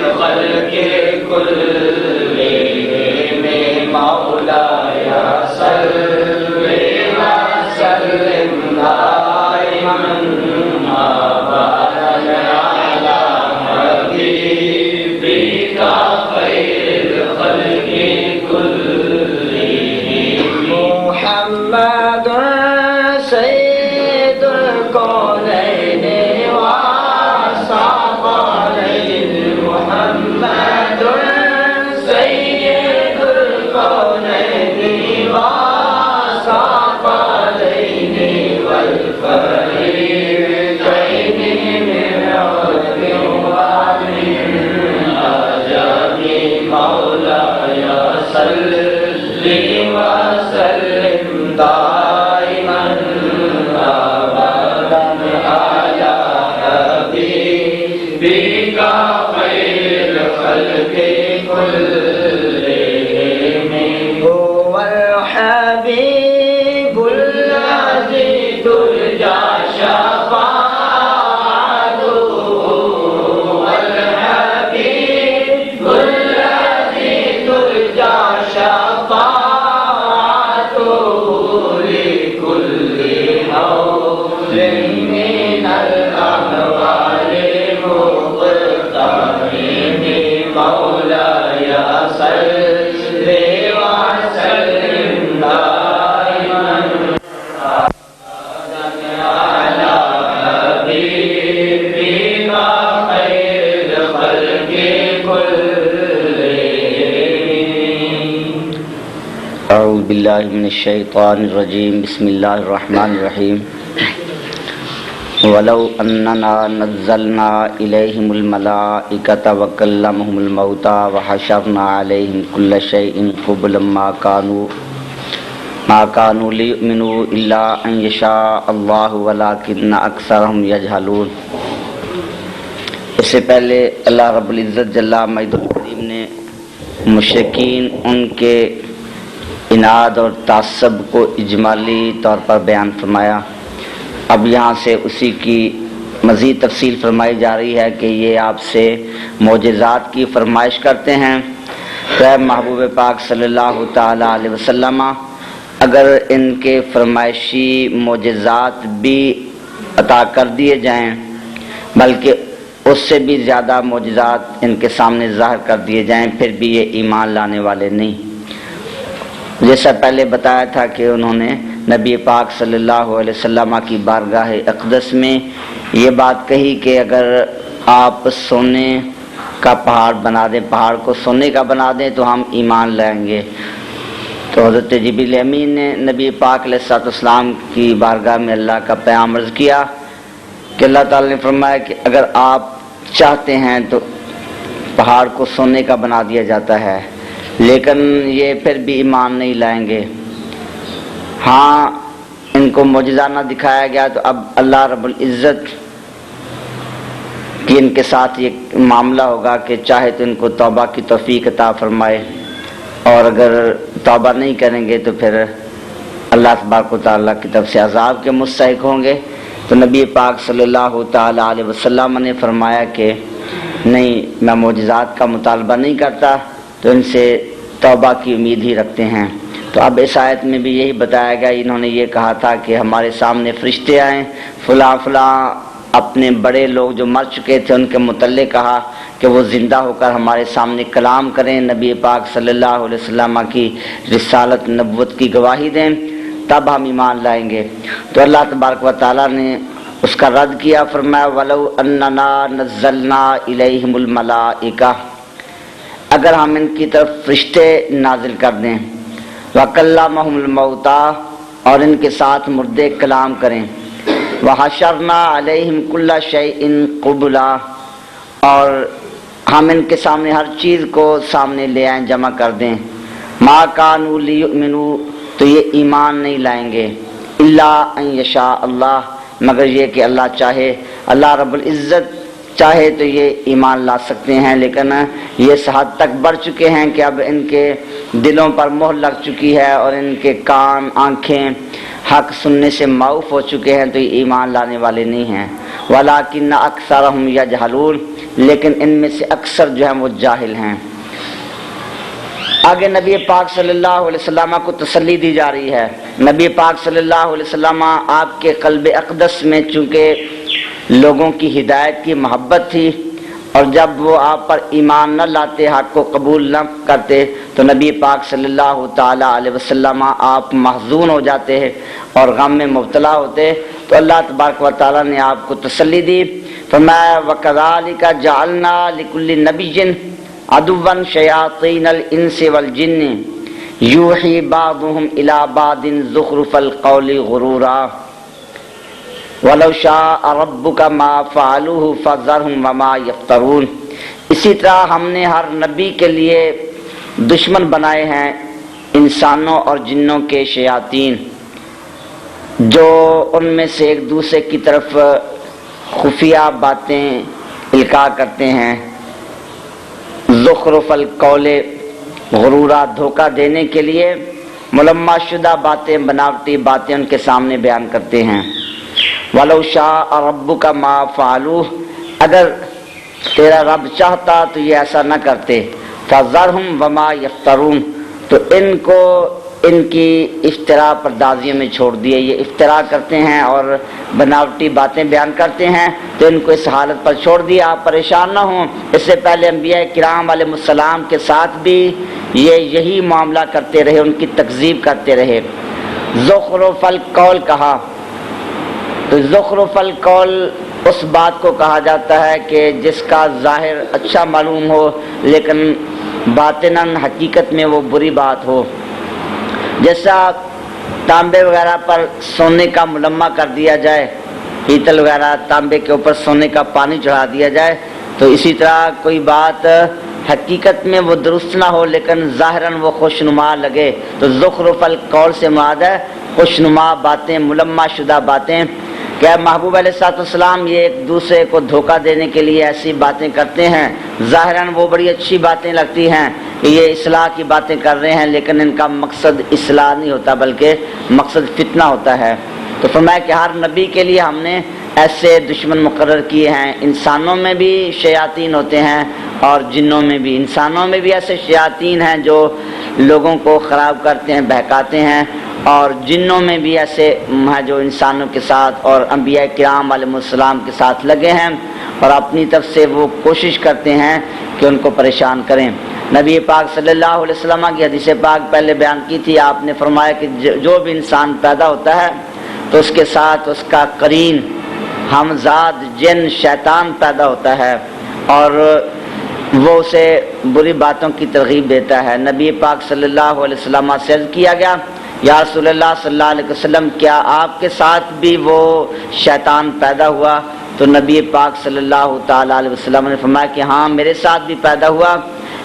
الخلق كلهم مولاي صل وسلم دائما أبدا على حبيبك خير الخلق كلهم محمد سيد الكونين والثقلين محمد سيد الكونين والثقلين والفريقين من عرب ومن عجم مولاي صل وسلم دائما أبدا على حبيبك خير الخلق كلهم هو الحبيب الذي ترجى شفاعته هو الحبيب الذي ترجى شفاعته لكل حول من الأحوال مقتحم مولاي صل وسلم دائما على حبيبك خير الخلق كلهم. اعوذ باللہ من الشیطان الرجیم بسم اللہ الرحمن الرحیم ولو اننا نزلنا الیہم الملائکۃ وکلمہم الموتى وحشرنا علیہم کل شیء قبلا ما كانوا لیؤمنوا الا ان یشاء اللہ ولکن اکثرہم یجہلون. اس سے پہلے اللہ رب العزت جل مجدہ الکریم نے مشرکین ان کے عناد اور تعصب کو اجمالی طور پر بیان فرمایا. اب یہاں سے اسی کی مزید تفصیل فرمائی جا رہی ہے کہ یہ آپ سے معجزات کی فرمائش کرتے ہیں. تو اے محبوب پاک صلی اللہ تعالیٰ علیہ وسلم، اگر ان کے فرمائشی معجزات بھی عطا کر دیے جائیں، بلکہ اس سے بھی زیادہ معجزات ان کے سامنے ظاہر کر دیے جائیں، پھر بھی یہ ایمان لانے والے نہیں. جیسا پہلے بتایا تھا کہ انہوں نے نبی پاک صلی اللہ علیہ وسلم کی بارگاہ اقدس میں یہ بات کہی کہ اگر آپ سونے کا پہاڑ بنا دیں، پہاڑ کو سونے کا بنا دیں تو ہم ایمان لائیں گے. تو حضرت جبریل امین نے نبی پاک علیہ السلام کی بارگاہ میں اللہ کا پیام عرض کیا کہ اللہ تعالی نے فرمایا کہ اگر آپ چاہتے ہیں تو پہاڑ کو سونے کا بنا دیا جاتا ہے، لیکن یہ پھر بھی ایمان نہیں لائیں گے. ہاں ان کو معجزہ نہ دکھایا گیا تو اب اللہ رب العزت کی ان کے ساتھ یہ معاملہ ہوگا کہ چاہے تو ان کو توبہ کی توفیق عطا فرمائے، اور اگر توبہ نہیں کریں گے تو پھر اللہ تبارک و تعالیٰ کی طرف سے عذاب کے مستحق ہوں گے. تو نبی پاک صلی اللہ تعالیٰ علیہ وسلم نے فرمایا کہ نہیں، میں معجزات کا مطالبہ نہیں کرتا، تو ان سے توبہ کی امید ہی رکھتے ہیں. تو اب اس آیت میں بھی یہی بتایا گیا، انہوں نے یہ کہا تھا کہ ہمارے سامنے فرشتے آئیں، فلاں فلاں اپنے بڑے لوگ جو مر چکے تھے ان کے متعلق کہا کہ وہ زندہ ہو کر ہمارے سامنے کلام کریں، نبی پاک صلی اللہ علیہ وسلم کی رسالت نبوت کی گواہی دیں، تب ہم ایمان لائیں گے. تو اللہ تبارک و تعالیٰ نے اس کا رد کیا، فرمایا وَلَوْ أَنَّنَا نَزَّلْنَا إِلَيْهِمُ الْمَلَائِكَةَ، اگر ہم ان کی طرف فرشتے نازل کر دیں، وَكَلَّمَهُمُ الْمَوْتَى، اور ان کے ساتھ مردے کلام کریں، وَحَشَرْنَا عَلَيْهِمْ كُلَّ شَيْءٍ قُبُلًا، اور ہم ان کے سامنے ہر چیز کو سامنے لے آئیں، جمع کر دیں، مَا كَانُوا لِيُؤْمِنُوا، تو یہ ایمان نہیں لائیں گے، إِلَّا أَن يَشَاءَ اللَّهُ، مگر یہ کہ اللہ چاہے، اللہ رب العزت چاہے تو یہ ایمان لا سکتے ہیں. لیکن یہ اس حد تک بڑھ چکے ہیں کہ اب ان کے دلوں پر مہر لگ چکی ہے اور ان کے کان آنکھیں حق سننے سے معاف ہو چکے ہیں، تو یہ ایمان لانے والے نہیں ہیں. وَلَٰكِنَّ أَكْثَرَهُمْ يَجْهَلُونَ، لیکن ان میں سے اکثر جو ہیں وہ جاہل ہیں۔ آگے نبی پاک صلی اللہ علیہ وسلم کو تسلی دی جا رہی ہے۔ نبی پاک صلی اللہ علیہ وسلم آپ کے قلب اقدس میں چونکہ لوگوں کی ہدایت کی محبت تھی، اور جب وہ آپ پر ایمان نہ لاتے، حق کو قبول نہ کرتے، تو نبی پاک صلی اللہ تعالی علیہ وسلم آپ محزون ہو جاتے ہیں اور غم میں مبتلا ہوتے، تو اللہ تبارک و تعالیٰ نے آپ کو تسلی دی۔ فرمایا وَكَذَلِكَ جَعَلْنَا لِكُلِّ نَبِيٍّ عَدُوًّا شَيَاطِينَ الْإِنسِ وَالْجِنِّ يُوحِي بَعْضُهُمْ إِلَى بَعْضٍ زُخْرُفَ الْقَوْلِ غُرُورًا وَلَوْ شَاءَ رَبُّكَ مَا فَعَلُوهُ فَذَرْهُمْ وَمَا يَفْتَرُونَ۔ اسی طرح ہم نے ہر نبی کے لیے دشمن بنائے ہیں انسانوں اور جنوں کے شیاطین، جو ان میں سے ایک دوسرے کی طرف خفیہ باتیں القاء کرتے ہیں، زخرف القول غرورا، دھوکہ دینے کے لیے ملمہ شدہ باتیں، بناوٹی باتیں ان کے سامنے بیان کرتے ہیں۔ وَلَوْ شَاءَ رَبُّكَ مَا فَعَلُوهُ، اگر تیرا رب چاہتا تو یہ ایسا نہ کرتے۔ فَذَرْهُمْ وَمَا يَفْتَرُونَ، تو ان کو ان کی افطرا پردازیوں میں چھوڑ دیے، یہ افطرا کرتے ہیں اور بناوٹی باتیں بیان کرتے ہیں، تو ان کو اس حالت پر چھوڑ دیا، آپ پریشان نہ ہوں۔ اس سے پہلے انبیاء کرام علیہ السلام کے ساتھ بھی یہ یہی معاملہ کرتے رہے، ان کی تکذیب کرتے رہے۔ زخرف القول کہا تو زخرف القول اس بات کو کہا جاتا ہے کہ جس کا ظاہر اچھا معلوم ہو لیکن باطناً حقیقت میں وہ بری بات ہو، جیسا تانبے وغیرہ پر سونے کا ملمہ کر دیا جائے، پیتل وغیرہ تانبے کے اوپر سونے کا پانی چڑھا دیا جائے، تو اسی طرح کوئی بات حقیقت میں وہ درست نہ ہو لیکن ظاہراً وہ خوشنما لگے، تو زخرف القول سے مراد ہے خوشنما باتیں، ملمہ شدہ باتیں۔ کہ محبوب علیہ السلام یہ ایک دوسرے کو دھوکہ دینے کے لیے ایسی باتیں کرتے ہیں، ظاہراً وہ بڑی اچھی باتیں لگتی ہیں کہ یہ اصلاح کی باتیں کر رہے ہیں، لیکن ان کا مقصد اصلاح نہیں ہوتا بلکہ مقصد فتنہ ہوتا ہے۔ تو فرمایا کہ ہر نبی کے لیے ہم نے ایسے دشمن مقرر کیے ہیں، انسانوں میں بھی شیاطین ہوتے ہیں اور جنوں میں بھی۔ انسانوں میں بھی ایسے شیاطین ہیں جو لوگوں کو خراب کرتے ہیں، بہکاتے ہیں، اور جنوں میں بھی ایسے ہیں جو انسانوں کے ساتھ اور انبیاء کرام علیہ السلام کے ساتھ لگے ہیں اور اپنی طرف سے وہ کوشش کرتے ہیں کہ ان کو پریشان کریں۔ نبی پاک صلی اللہ علیہ وسلم کی حدیث پاک پہلے بیان کی تھی، آپ نے فرمایا کہ جو بھی انسان پیدا ہوتا ہے تو اس کے ساتھ اس کا قرین ہمزاد جن شیطان پیدا ہوتا ہے اور وہ اسے بری باتوں کی ترغیب دیتا ہے۔ نبی پاک صلی اللہ علیہ وسلم سے عرض کیا گیا یا رسول اللہ صلی اللہ علیہ وسلم کیا آپ کے ساتھ بھی وہ شیطان پیدا ہوا؟ تو نبی پاک صلی اللہ تعالی علیہ وسلم نے فرمایا کہ ہاں میرے ساتھ بھی پیدا ہوا،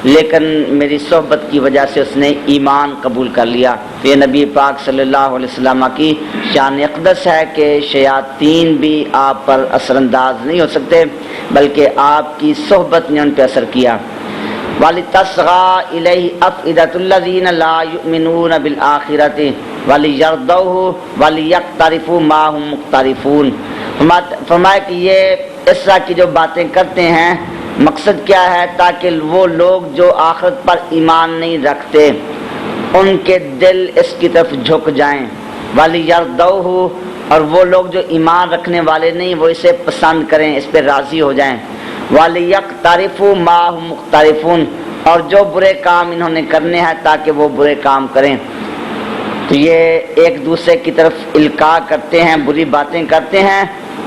لیکن میری صحبت کی وجہ سے اس نے ایمان قبول کر لیا۔ تو یہ نبی پاک صلی اللہ علیہ وسلم کی شان اقدس ہے کہ شیاطین بھی آپ پر اثر انداز نہیں ہو سکتے بلکہ آپ کی صحبت نے ان پہ اثر کیا۔ وَلِتَصْغَىٰ إِلَيْهِ أَفْئِدَةُ الَّذِينَ لَا يُؤْمِنُونَ بِالْآخِرَةِ وَلِيَرْضَوْهُ وَلِيَقْتَرِفُوا مَا هُمْ مُقْتَرِفُونَ۔ فرمایا کہ یہ اس طرح کی جو باتیں کرتے ہیں مقصد کیا ہے؟ تاکہ وہ لوگ جو آخرت پر ایمان نہیں رکھتے ان کے دل اس کی طرف جھک جائیں، وَلِيَرْضَوْهُ، اور وہ لوگ جو ایمان رکھنے والے نہیں وہ اسے پسند کریں، اس پہ راضی ہو جائیں، وَلِيَقْتَرِفُوا مَا هُمْ مُقْتَرِفُونَ، اور جو برے کام انہوں نے کرنے ہیں تاکہ وہ برے کام کریں۔ تو یہ ایک دوسرے کی طرف القاء کرتے ہیں، بری باتیں کرتے ہیں،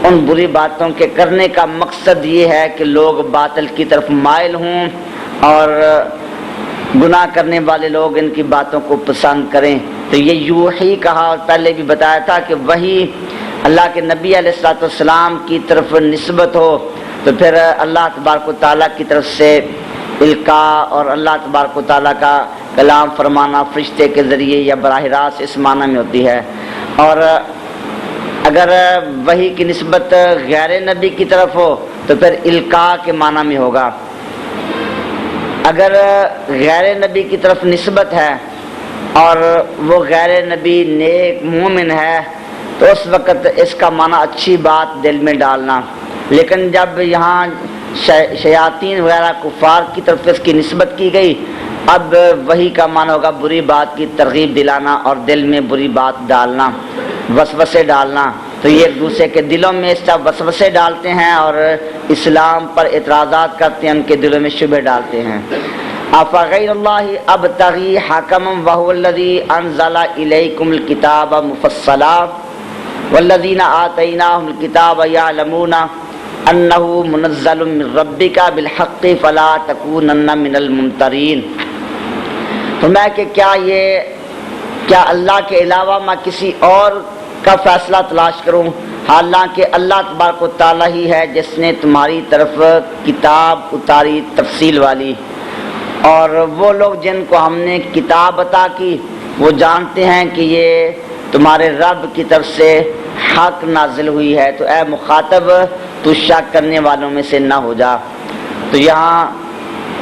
ان بری باتوں کے کرنے کا مقصد یہ ہے کہ لوگ باطل کی طرف مائل ہوں اور گناہ کرنے والے لوگ ان کی باتوں کو پسند کریں۔ تو یہ یوحی کہا اور پہلے بھی بتایا تھا کہ وہی اللہ کے نبی علیہ السلام کی طرف نسبت ہو تو پھر اللہ تبارک و تعالیٰ کی طرف سے القاء اور اللہ تبارک و تعالیٰ کا کلام فرمانا فرشتے کے ذریعے یا براہ راست اس معنی میں ہوتی ہے۔ اور اگر وحی کی نسبت غیر نبی کی طرف ہو تو پھر القاء کے معنی میں ہوگا۔ اگر غیر نبی کی طرف نسبت ہے اور وہ غیر نبی نیک مومن ہے تو اس وقت اس کا معنی اچھی بات دل میں ڈالنا، لیکن جب یہاں شیاطین وغیرہ کفار کی طرف اس کی نسبت کی گئی. اب وہی کا معنی ہوگا بری بات کی ترغیب دلانا اور دل میں بری بات ڈالنا، وسوسے ڈالنا. تو یہ ایک دوسرے کے دلوں میں اس طرح وسوسے ڈالتے ہیں اور اسلام پر اعتراضات کرتے ہیں، ان کے دلوں میں شبہ ڈالتے ہیں. افغیر اللہ ابتغی حکما وهو الذی انزل الیکم الکتاب مفصلا والذین آتیناہم الکتاب یعلمون انہ منزل من ربک بالحق فلا تکونن من الممترین. فرمایا کہ کیا اللہ کے علاوہ میں کسی اور کا فیصلہ تلاش کروں، حالانکہ اللہ تبارک و تعالیٰ ہی ہے جس نے تمہاری طرف کتاب اتاری تفصیل والی. اور وہ لوگ جن کو ہم نے کتاب عطا کی وہ جانتے ہیں کہ یہ تمہارے رب کی طرف سے حق نازل ہوئی ہے. تو اے مخاطب تو شک کرنے والوں میں سے نہ ہو جا. تو یہاں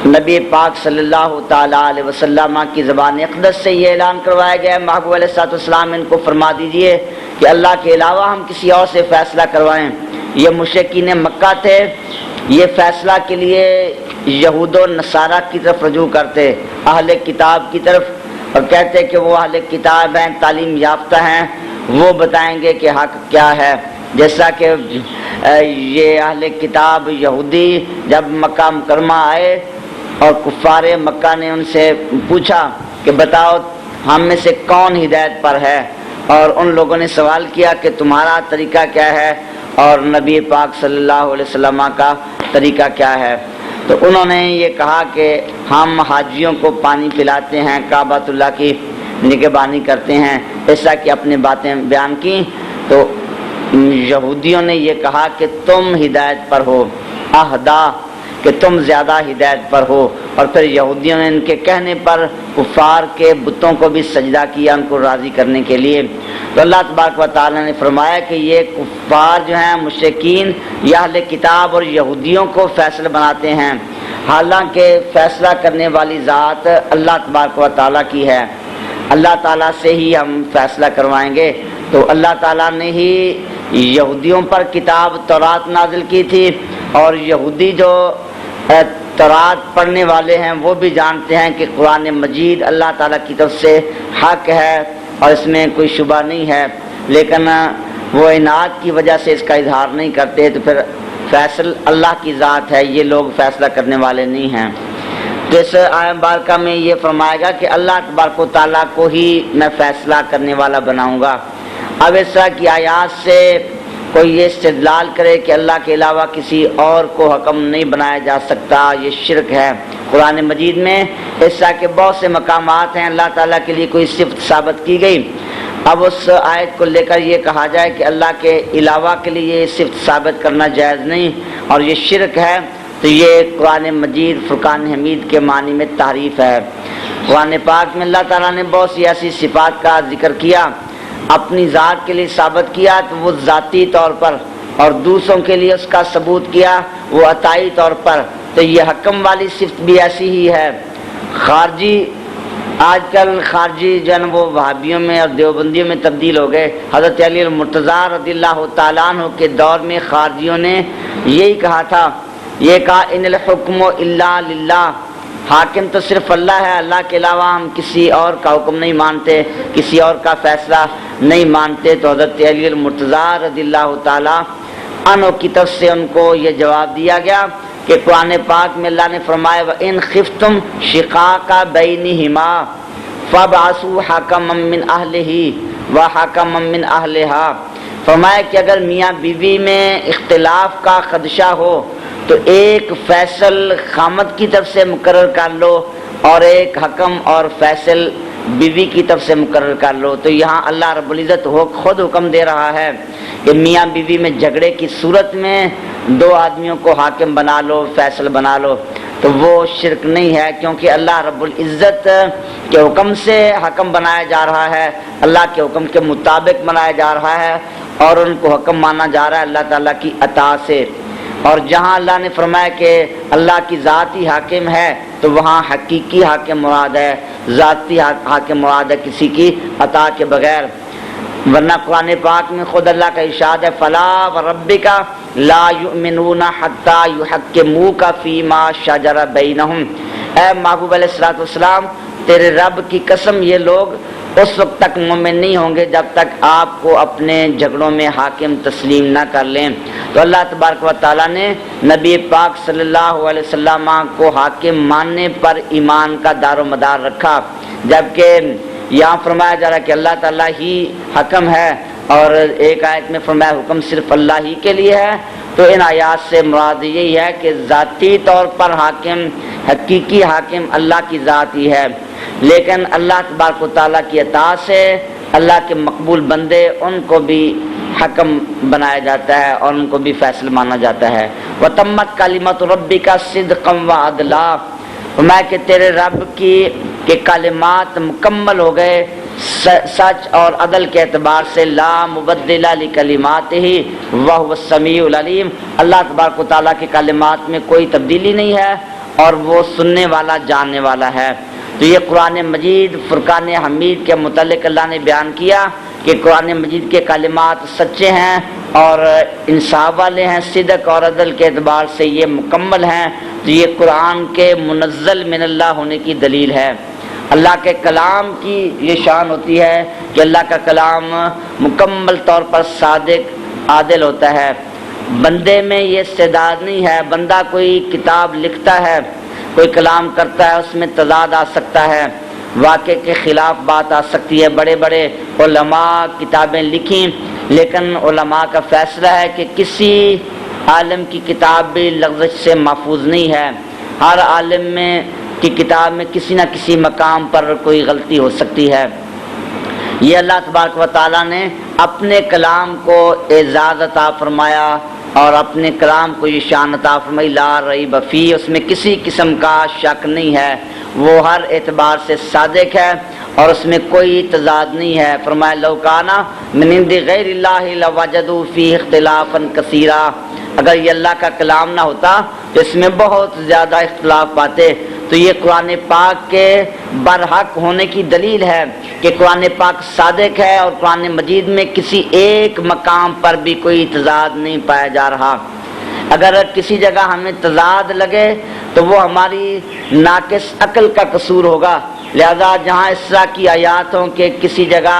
نبی پاک صلی اللہ تعالیٰ علیہ وسلم کی زبان اقدس سے یہ اعلان کروایا گیا ہے، محبوب علیہ السلام ان کو فرما دیجئے کہ اللہ کے علاوہ ہم کسی اور سے فیصلہ کروائیں. یہ مشرکین مکہ تھے، یہ فیصلہ کے لیے یہود و نصارہ کی طرف رجوع کرتے، اہل کتاب کی طرف، اور کہتے کہ وہ اہل کتاب ہیں، تعلیم یافتہ ہیں، وہ بتائیں گے کہ حق کیا ہے. جیسا کہ یہ اہل کتاب یہودی جب مکہ مکرمہ آئے اور کفار مکہ نے ان سے پوچھا کہ بتاؤ ہم میں سے کون ہدایت پر ہے، اور ان لوگوں نے سوال کیا کہ تمہارا طریقہ کیا ہے اور نبی پاک صلی اللہ علیہ وسلم کا طریقہ کیا ہے. تو انہوں نے یہ کہا کہ ہم حاجیوں کو پانی پلاتے ہیں، کعبۃ اللہ کی نگہبانی کرتے ہیں، ایسا کہ اپنی باتیں بیان کی. تو یہودیوں نے یہ کہا کہ تم ہدایت پر ہو، اہدا، کہ تم زیادہ ہدایت پر ہو. اور پھر یہودیوں نے ان کے کہنے پر کفار کے بتوں کو بھی سجدہ کیا ان کو راضی کرنے کے لیے. تو اللہ تبارک و تعالیٰ نے فرمایا کہ یہ کفار جو ہیں مشرکین یا اہل کتاب اور یہودیوں کو فیصلہ بناتے ہیں، حالانکہ فیصلہ کرنے والی ذات اللہ تبارک و تعالیٰ کی ہے. اللہ تعالیٰ سے ہی ہم فیصلہ کروائیں گے. تو اللہ تعالیٰ نے ہی یہودیوں پر کتاب تورات نازل کی تھی، اور یہودی جو تورات پڑھنے والے ہیں وہ بھی جانتے ہیں کہ قرآن مجید اللہ تعالیٰ کی طرف سے حق ہے اور اس میں کوئی شبہ نہیں ہے، لیکن وہ عناد کی وجہ سے اس کا اظہار نہیں کرتے. تو پھر فیصل اللہ کی ذات ہے، یہ لوگ فیصلہ کرنے والے نہیں ہیں. تو اس آیت مبارکہ میں یہ فرمائے گا کہ اللہ تبارک و تعالیٰ کو ہی میں فیصلہ کرنے والا بناؤں گا. اب اس طرح کی آیات سے کوئی یہ استدلال کرے کہ اللہ کے علاوہ کسی اور کو حکم نہیں بنایا جا سکتا، یہ شرک ہے. قرآن مجید میں اس طرح کے بہت سے مقامات ہیں اللہ تعالیٰ کے لیے کوئی صفت ثابت کی گئی. اب اس آیت کو لے کر یہ کہا جائے کہ اللہ کے علاوہ کے لیے یہ صفت ثابت کرنا جائز نہیں اور یہ شرک ہے، تو یہ قرآن مجید فرقان حمید کے معنی میں تعریف ہے. قرآن پاک میں اللہ تعالیٰ نے بہت سی ایسی صفات کا ذکر کیا، اپنی ذات کے لیے ثابت کیا تو وہ ذاتی طور پر، اور دوسروں کے لیے اس کا ثبوت کیا وہ عطائی طور پر. تو یہ حکم والی صفت بھی ایسی ہی ہے. خارجی آج کل خارجی جو ہے وہ وہابیوں میں اور دیوبندیوں میں تبدیل ہو گئے. حضرت علی المرتضیٰ رضی اللہ تعالیٰ عنہ کے دور میں خارجیوں نے یہی کہا تھا، یہ کہا ان الحکم الا للہ، حاکم تو صرف اللہ ہے، اللہ کے علاوہ ہم کسی اور کا حکم نہیں مانتے، کسی اور کا فیصلہ نہیں مانتے. تو حضرت علی المرتضیٰ رضی اللہ تعالیٰ عنہ کی طرف سے ان کو یہ جواب دیا گیا کہ قرآن پاک میں اللہ نے فرمایا وَإِنْ خِفْتُمْ شِقَاقَ بَيْنِهِمَا فَابْعَثُوا حَكَمًا مِّنْ أَهْلِهِ وَحَكَمًا مِّنْ أَهْلِهَا. فرمایا کہ اگر میاں بیوی میں اختلاف کا خدشہ ہو تو ایک فیصل خامد کی طرف سے مقرر کر لو اور ایک حکم اور فیصل بیوی کی طرف سے مقرر کر لو. تو یہاں اللہ رب العزت خود حکم دے رہا ہے کہ میاں بیوی میں جھگڑے کی صورت میں دو آدمیوں کو حاکم بنا لو، فیصل بنا لو. تو وہ شرک نہیں ہے، کیونکہ اللہ رب العزت کے حکم سے حکم بنایا جا رہا ہے، اللہ کے حکم کے مطابق بنایا جا رہا ہے اور ان کو حکم مانا جا رہا ہے اللہ تعالیٰ کی عطا سے. اور جہاں اللہ نے فرمایا کہ اللہ کی ذات ہی حاکم ہے تو وہاں حقیقی حاکم مراد ہے، ذاتی حاکم مراد ہے، کسی کی عطا کے بغیر. ورنہ قرآن پاک میں خود اللہ کا ارشاد ہے فلا وربک لا یؤمنون حتی یحکموک فیما شجر بینہم، اے محبوب علیہ الصلوۃ والسلام تیرے رب کی قسم یہ لوگ اس وقت تک مومن نہیں ہوں گے جب تک آپ کو اپنے جھگڑوں میں حاکم تسلیم نہ کر لیں۔ تو اللہ تبارک و تعالیٰ نے نبی پاک صلی اللہ علیہ وسلم کو حاکم ماننے پر ایمان کا دار و مدار رکھا، جبکہ یہاں فرمایا جا رہا ہے کہ اللہ تعالیٰ ہی حکم ہے، اور ایک آیت میں فرمایا حکم صرف اللہ ہی کے لیے ہے۔ تو ان آیات سے مراد یہی ہے کہ ذاتی طور پر حاکم، حقیقی حاکم اللہ کی ذات ہی ہے، لیکن اللہ تبارک و تعالیٰ کی اطاعت سے اللہ کے مقبول بندے ان کو بھی حکم بنایا جاتا ہے اور ان کو بھی فیصل مانا جاتا ہے۔ وَتَمَّتْ كَلِمَةُ رَبِّكَ صِدْقًا وَعَدْلًا، فرمایا کہ تیرے رب کی کہ کلمات مکمل ہو گئے سچ اور عدل کے اعتبار سے، لا مبدل لکلماتہ وہو السمیع العلیم، اللہ تبارک و تعالیٰ کی کلمات میں کوئی تبدیلی نہیں ہے اور وہ سننے والا جاننے والا ہے۔ تو یہ قرآن مجید فرقان حمید کے متعلق اللہ نے بیان کیا کہ قرآن مجید کے کلمات سچے ہیں اور انصاف والے ہیں، صدق اور عدل کے اعتبار سے یہ مکمل ہیں۔ تو یہ قرآن کے منزل من اللہ ہونے کی دلیل ہے۔ اللہ کے کلام کی یہ شان ہوتی ہے کہ اللہ کا کلام مکمل طور پر صادق عادل ہوتا ہے۔ بندے میں یہ استعداد نہیں ہے، بندہ کوئی کتاب لکھتا ہے، کوئی کلام کرتا ہے، اس میں تضاد آ سکتا ہے، واقع کے خلاف بات آ سکتی ہے۔ بڑے بڑے علماء کتابیں لکھیں، لیکن علماء کا فیصلہ ہے کہ کسی عالم کی کتاب بھی لغزش سے محفوظ نہیں ہے، ہر عالم میں کی کتاب میں کسی نہ کسی مقام پر کوئی غلطی ہو سکتی ہے۔ یہ اللہ تبارک و تعالیٰ نے اپنے کلام کو اعزاز عطا فرمایا اور اپنے کلام کو یہ شان عطا فرمائی، لا ریب فیہ، اس میں کسی قسم کا شک نہیں ہے، وہ ہر اعتبار سے صادق ہے اور اس میں کوئی تضاد نہیں ہے۔ فرمایا لو کان من عند غیر اللہ لوجدوا فیہ اختلافا کثیرا، اگر یہ اللہ کا کلام نہ ہوتا تو اس میں بہت زیادہ اختلاف پاتے۔ تو یہ قرآن پاک کے برحق ہونے کی دلیل ہے کہ قرآن پاک صادق ہے اور قرآن مجید میں کسی ایک مقام پر بھی کوئی تضاد نہیں پایا جا رہا۔ اگر کسی جگہ ہمیں تضاد لگے تو وہ ہماری ناقص عقل کا قصور ہوگا، لہذا جہاں اس طرح کی آیات ہوں کہ کسی جگہ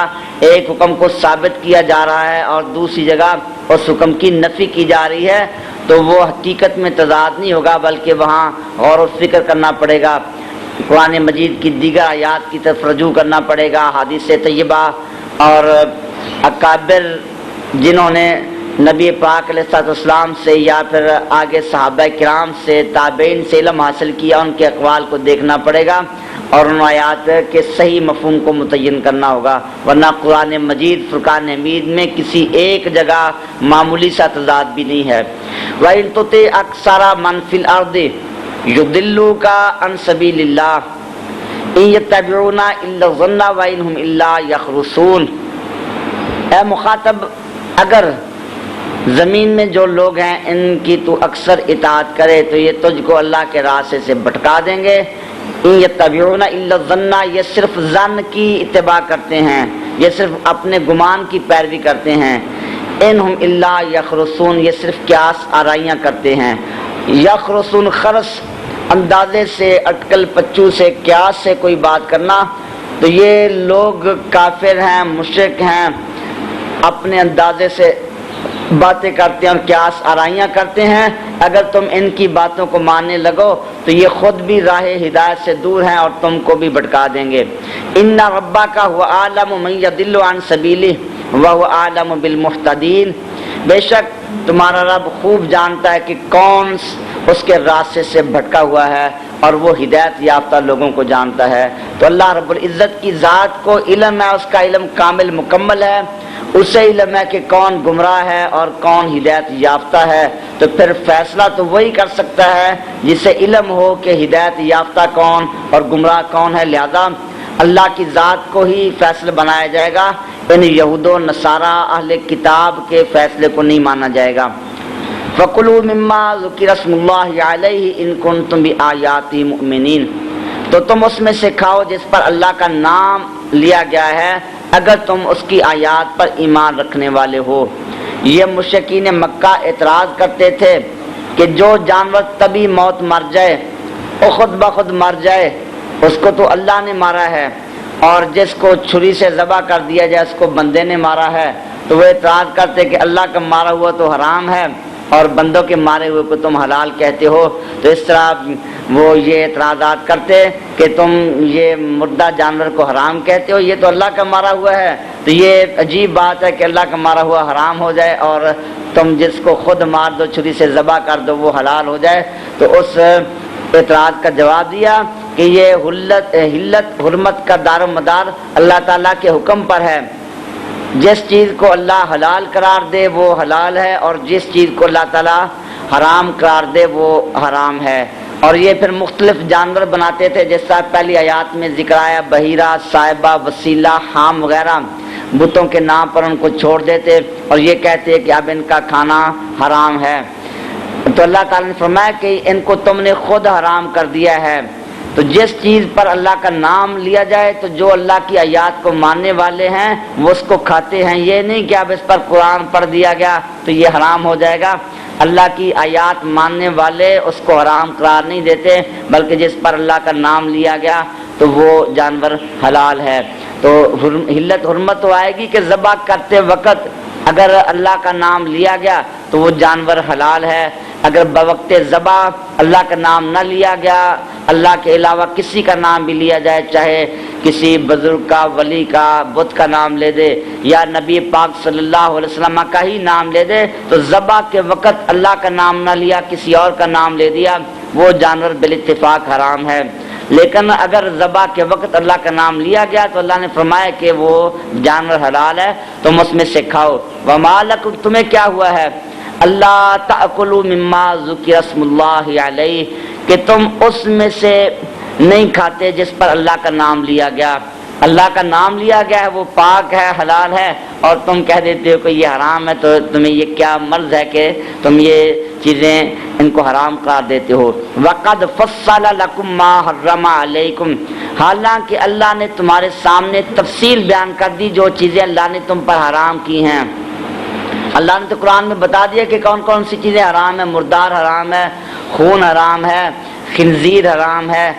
ایک حکم کو ثابت کیا جا رہا ہے اور دوسری جگہ اس حکم کی نفی کی جا رہی ہے، تو وہ حقیقت میں تضاد نہیں ہوگا، بلکہ وہاں غور و فکر کرنا پڑے گا، قرآن مجید کی دیگر آیات کی طرف رجوع کرنا پڑے گا، حدیث طیبہ اور اکابر جنہوں نے نبی پاک علیہ السلام سے یا پھر آگے صحابہ کرام سے تابعین سے علم حاصل کیا، ان کے اقوال کو دیکھنا پڑے گا اور ان آیات کے صحیح مفہوم کو متعین کرنا ہوگا، ورنہ قرآن مجید فرقان حمید میں کسی ایک جگہ معمولی سا تضاد بھی نہیں ہے۔ وَإِن تُطِعْ أَكْثَرَ مَنْ فِي الْأَرْضِ يُضِلُّوكَ عَنْ سَبِيلِ اللَّهِ إِن يَتَّبِعُونَ إِلَّا الظَّنَّ وَإِنْ هُمْ إِلَّا يَخْرُصُونَ، اے مخاطب اگر زمین میں جو لوگ ہیں ان کی تو اکثر اطاعت کرے تو یہ تجھ کو اللہ کے راستے سے بھٹکا دیں گے۔ ان یتبعون الا الظن، یہ صرف ظن کی اتباع کرتے ہیں، یہ صرف اپنے گمان کی پیروی کرتے ہیں۔ انہم الا یخرصون، یہ صرف قیاس آرائیاں کرتے ہیں۔ یخرصون خرص اندازے سے، اٹکل پچو سے، قیاس سے کوئی بات کرنا، تو یہ لوگ کافر ہیں، مشرک ہیں، اپنے اندازے سے باتیں کرتے ہیں اور قیاس آرائیاں کرتے ہیں۔ اگر تم ان کی باتوں کو ماننے لگو تو یہ خود بھی راہ ہدایت سے دور ہیں اور تم کو بھی بھٹکا دیں گے۔ ان ربک هو اعلم من يضل عن سبیلہ وهو اعلم بالمهتدین، بے شک تمہارا رب خوب جانتا ہے کہ کون اس کے راستے سے بھٹکا ہوا ہے اور وہ ہدایت یافتہ لوگوں کو جانتا ہے۔ تو اللہ رب العزت کی ذات کو علم ہے، اس کا علم کامل مکمل ہے، اسے علم ہے کہ کون گمراہ ہے اور کون ہدایت یافتہ ہے، تو پھر فیصلہ تو وہی کر سکتا ہے جسے علم ہو کہ ہدایت یافتہ کون اور گمراہ کون ہے، لہذا اللہ کی ذات کو ہی فیصلہ بنایا جائے گا، ان یہود و نصارہ اہل کتاب کے فیصلے کو نہیں مانا جائے گا۔ فَكُلُوا مِمَّا ذُكِرَ اسْمُ اللَّهِ عَلَيْهِ إِن كُنتُم بِآيَاتِهِ مُؤْمِنِينَ، تو تم اس میں سے کھاؤ جس پر اللہ کا نام لیا گیا ہے اگر تم اس کی آیات پر ایمان رکھنے والے ہو۔ یہ مشرکین مکہ اعتراض کرتے تھے کہ جو جانور طبی موت مر جائے وہ خود بخود مر جائے اس کو تو اللہ نے مارا ہے، اور جس کو چھری سے ذبح کر دیا جائے اس کو بندے نے مارا ہے، تو وہ اعتراض کرتے کہ اللہ کا مارا ہوا تو حرام ہے اور بندوں کے مارے ہوئے کو تم حلال کہتے ہو۔ تو اس طرح وہ یہ اعتراضات کرتے کہ تم یہ مردہ جانور کو حرام کہتے ہو، یہ تو اللہ کا مارا ہوا ہے، تو یہ عجیب بات ہے کہ اللہ کا مارا ہوا حرام ہو جائے اور تم جس کو خود مار دو، چھری سے ذبح کر دو، وہ حلال ہو جائے۔ تو اس اعتراض کا جواب دیا کہ یہ حلت حرمت کا دار و مدار اللہ تعالیٰ کے حکم پر ہے، جس چیز کو اللہ حلال قرار دے وہ حلال ہے، اور جس چیز کو اللہ تعالیٰ حرام قرار دے وہ حرام ہے۔ اور یہ پھر مختلف جانور بناتے تھے، جس طرح پہلی آیات میں ذکر آیا بحیرہ، صائبہ، وسیلہ، حام وغیرہ، بتوں کے نام پر ان کو چھوڑ دیتے اور یہ کہتے کہ اب ان کا کھانا حرام ہے۔ تو اللہ تعالیٰ نے فرمایا کہ ان کو تم نے خود حرام کر دیا ہے۔ تو جس چیز پر اللہ کا نام لیا جائے تو جو اللہ کی آیات کو ماننے والے ہیں وہ اس کو کھاتے ہیں، یہ نہیں کہ اب اس پر قرآن پڑھ دیا گیا تو یہ حرام ہو جائے گا۔ اللہ کی آیات ماننے والے اس کو حرام قرار نہیں دیتے، بلکہ جس پر اللہ کا نام لیا گیا تو وہ جانور حلال ہے۔ تو حلت حرمت تو آئے گی کہ ذبح کرتے وقت اگر اللہ کا نام لیا گیا تو وہ جانور حلال ہے، اگر بوقت ذبح اللہ کا نام نہ لیا گیا، اللہ کے علاوہ کسی کا نام بھی لیا جائے، چاہے کسی بزرگ کا، ولی کا، بت کا نام لے دے یا نبی پاک صلی اللہ علیہ وسلم کا ہی نام لے دے، تو ذبح کے وقت اللہ کا نام نہ لیا، کسی اور کا نام لے دیا، وہ جانور بالاتفاق حرام ہے۔ لیکن اگر ذبح کے وقت اللہ کا نام لیا گیا تو اللہ نے فرمایا کہ وہ جانور حلال ہے، تم اس میں سے کھاؤ۔ وَمَا لَكُمْ، تمہیں کیا ہوا ہے، اللہ تأکلوا مما ذکر اسم اللہ علیہ، کہ تم اس میں سے نہیں کھاتے جس پر اللہ کا نام لیا گیا۔ اللہ کا نام لیا گیا ہے، وہ پاک ہے، حلال ہے، اور تم کہہ دیتے ہو کہ یہ حرام ہے، تو تمہیں یہ کیا مرض ہے کہ تم یہ چیزیں ان کو حرام قرار دیتے ہو۔ وَقَدْ فَصَّلَ لَكُمْ مَا حَرَّمَ عَلَيْكُمْ، حالانکہ اللہ نے تمہارے سامنے تفصیل بیان کر دی جو چیزیں اللہ نے تم پر حرام کی ہیں۔ اللہ نے تو قرآن میں بتا دیا کہ کون کون سی چیزیں حرام ہیں، مردار حرام ہے، خون حرام ہے، خنزیر حرام ہے،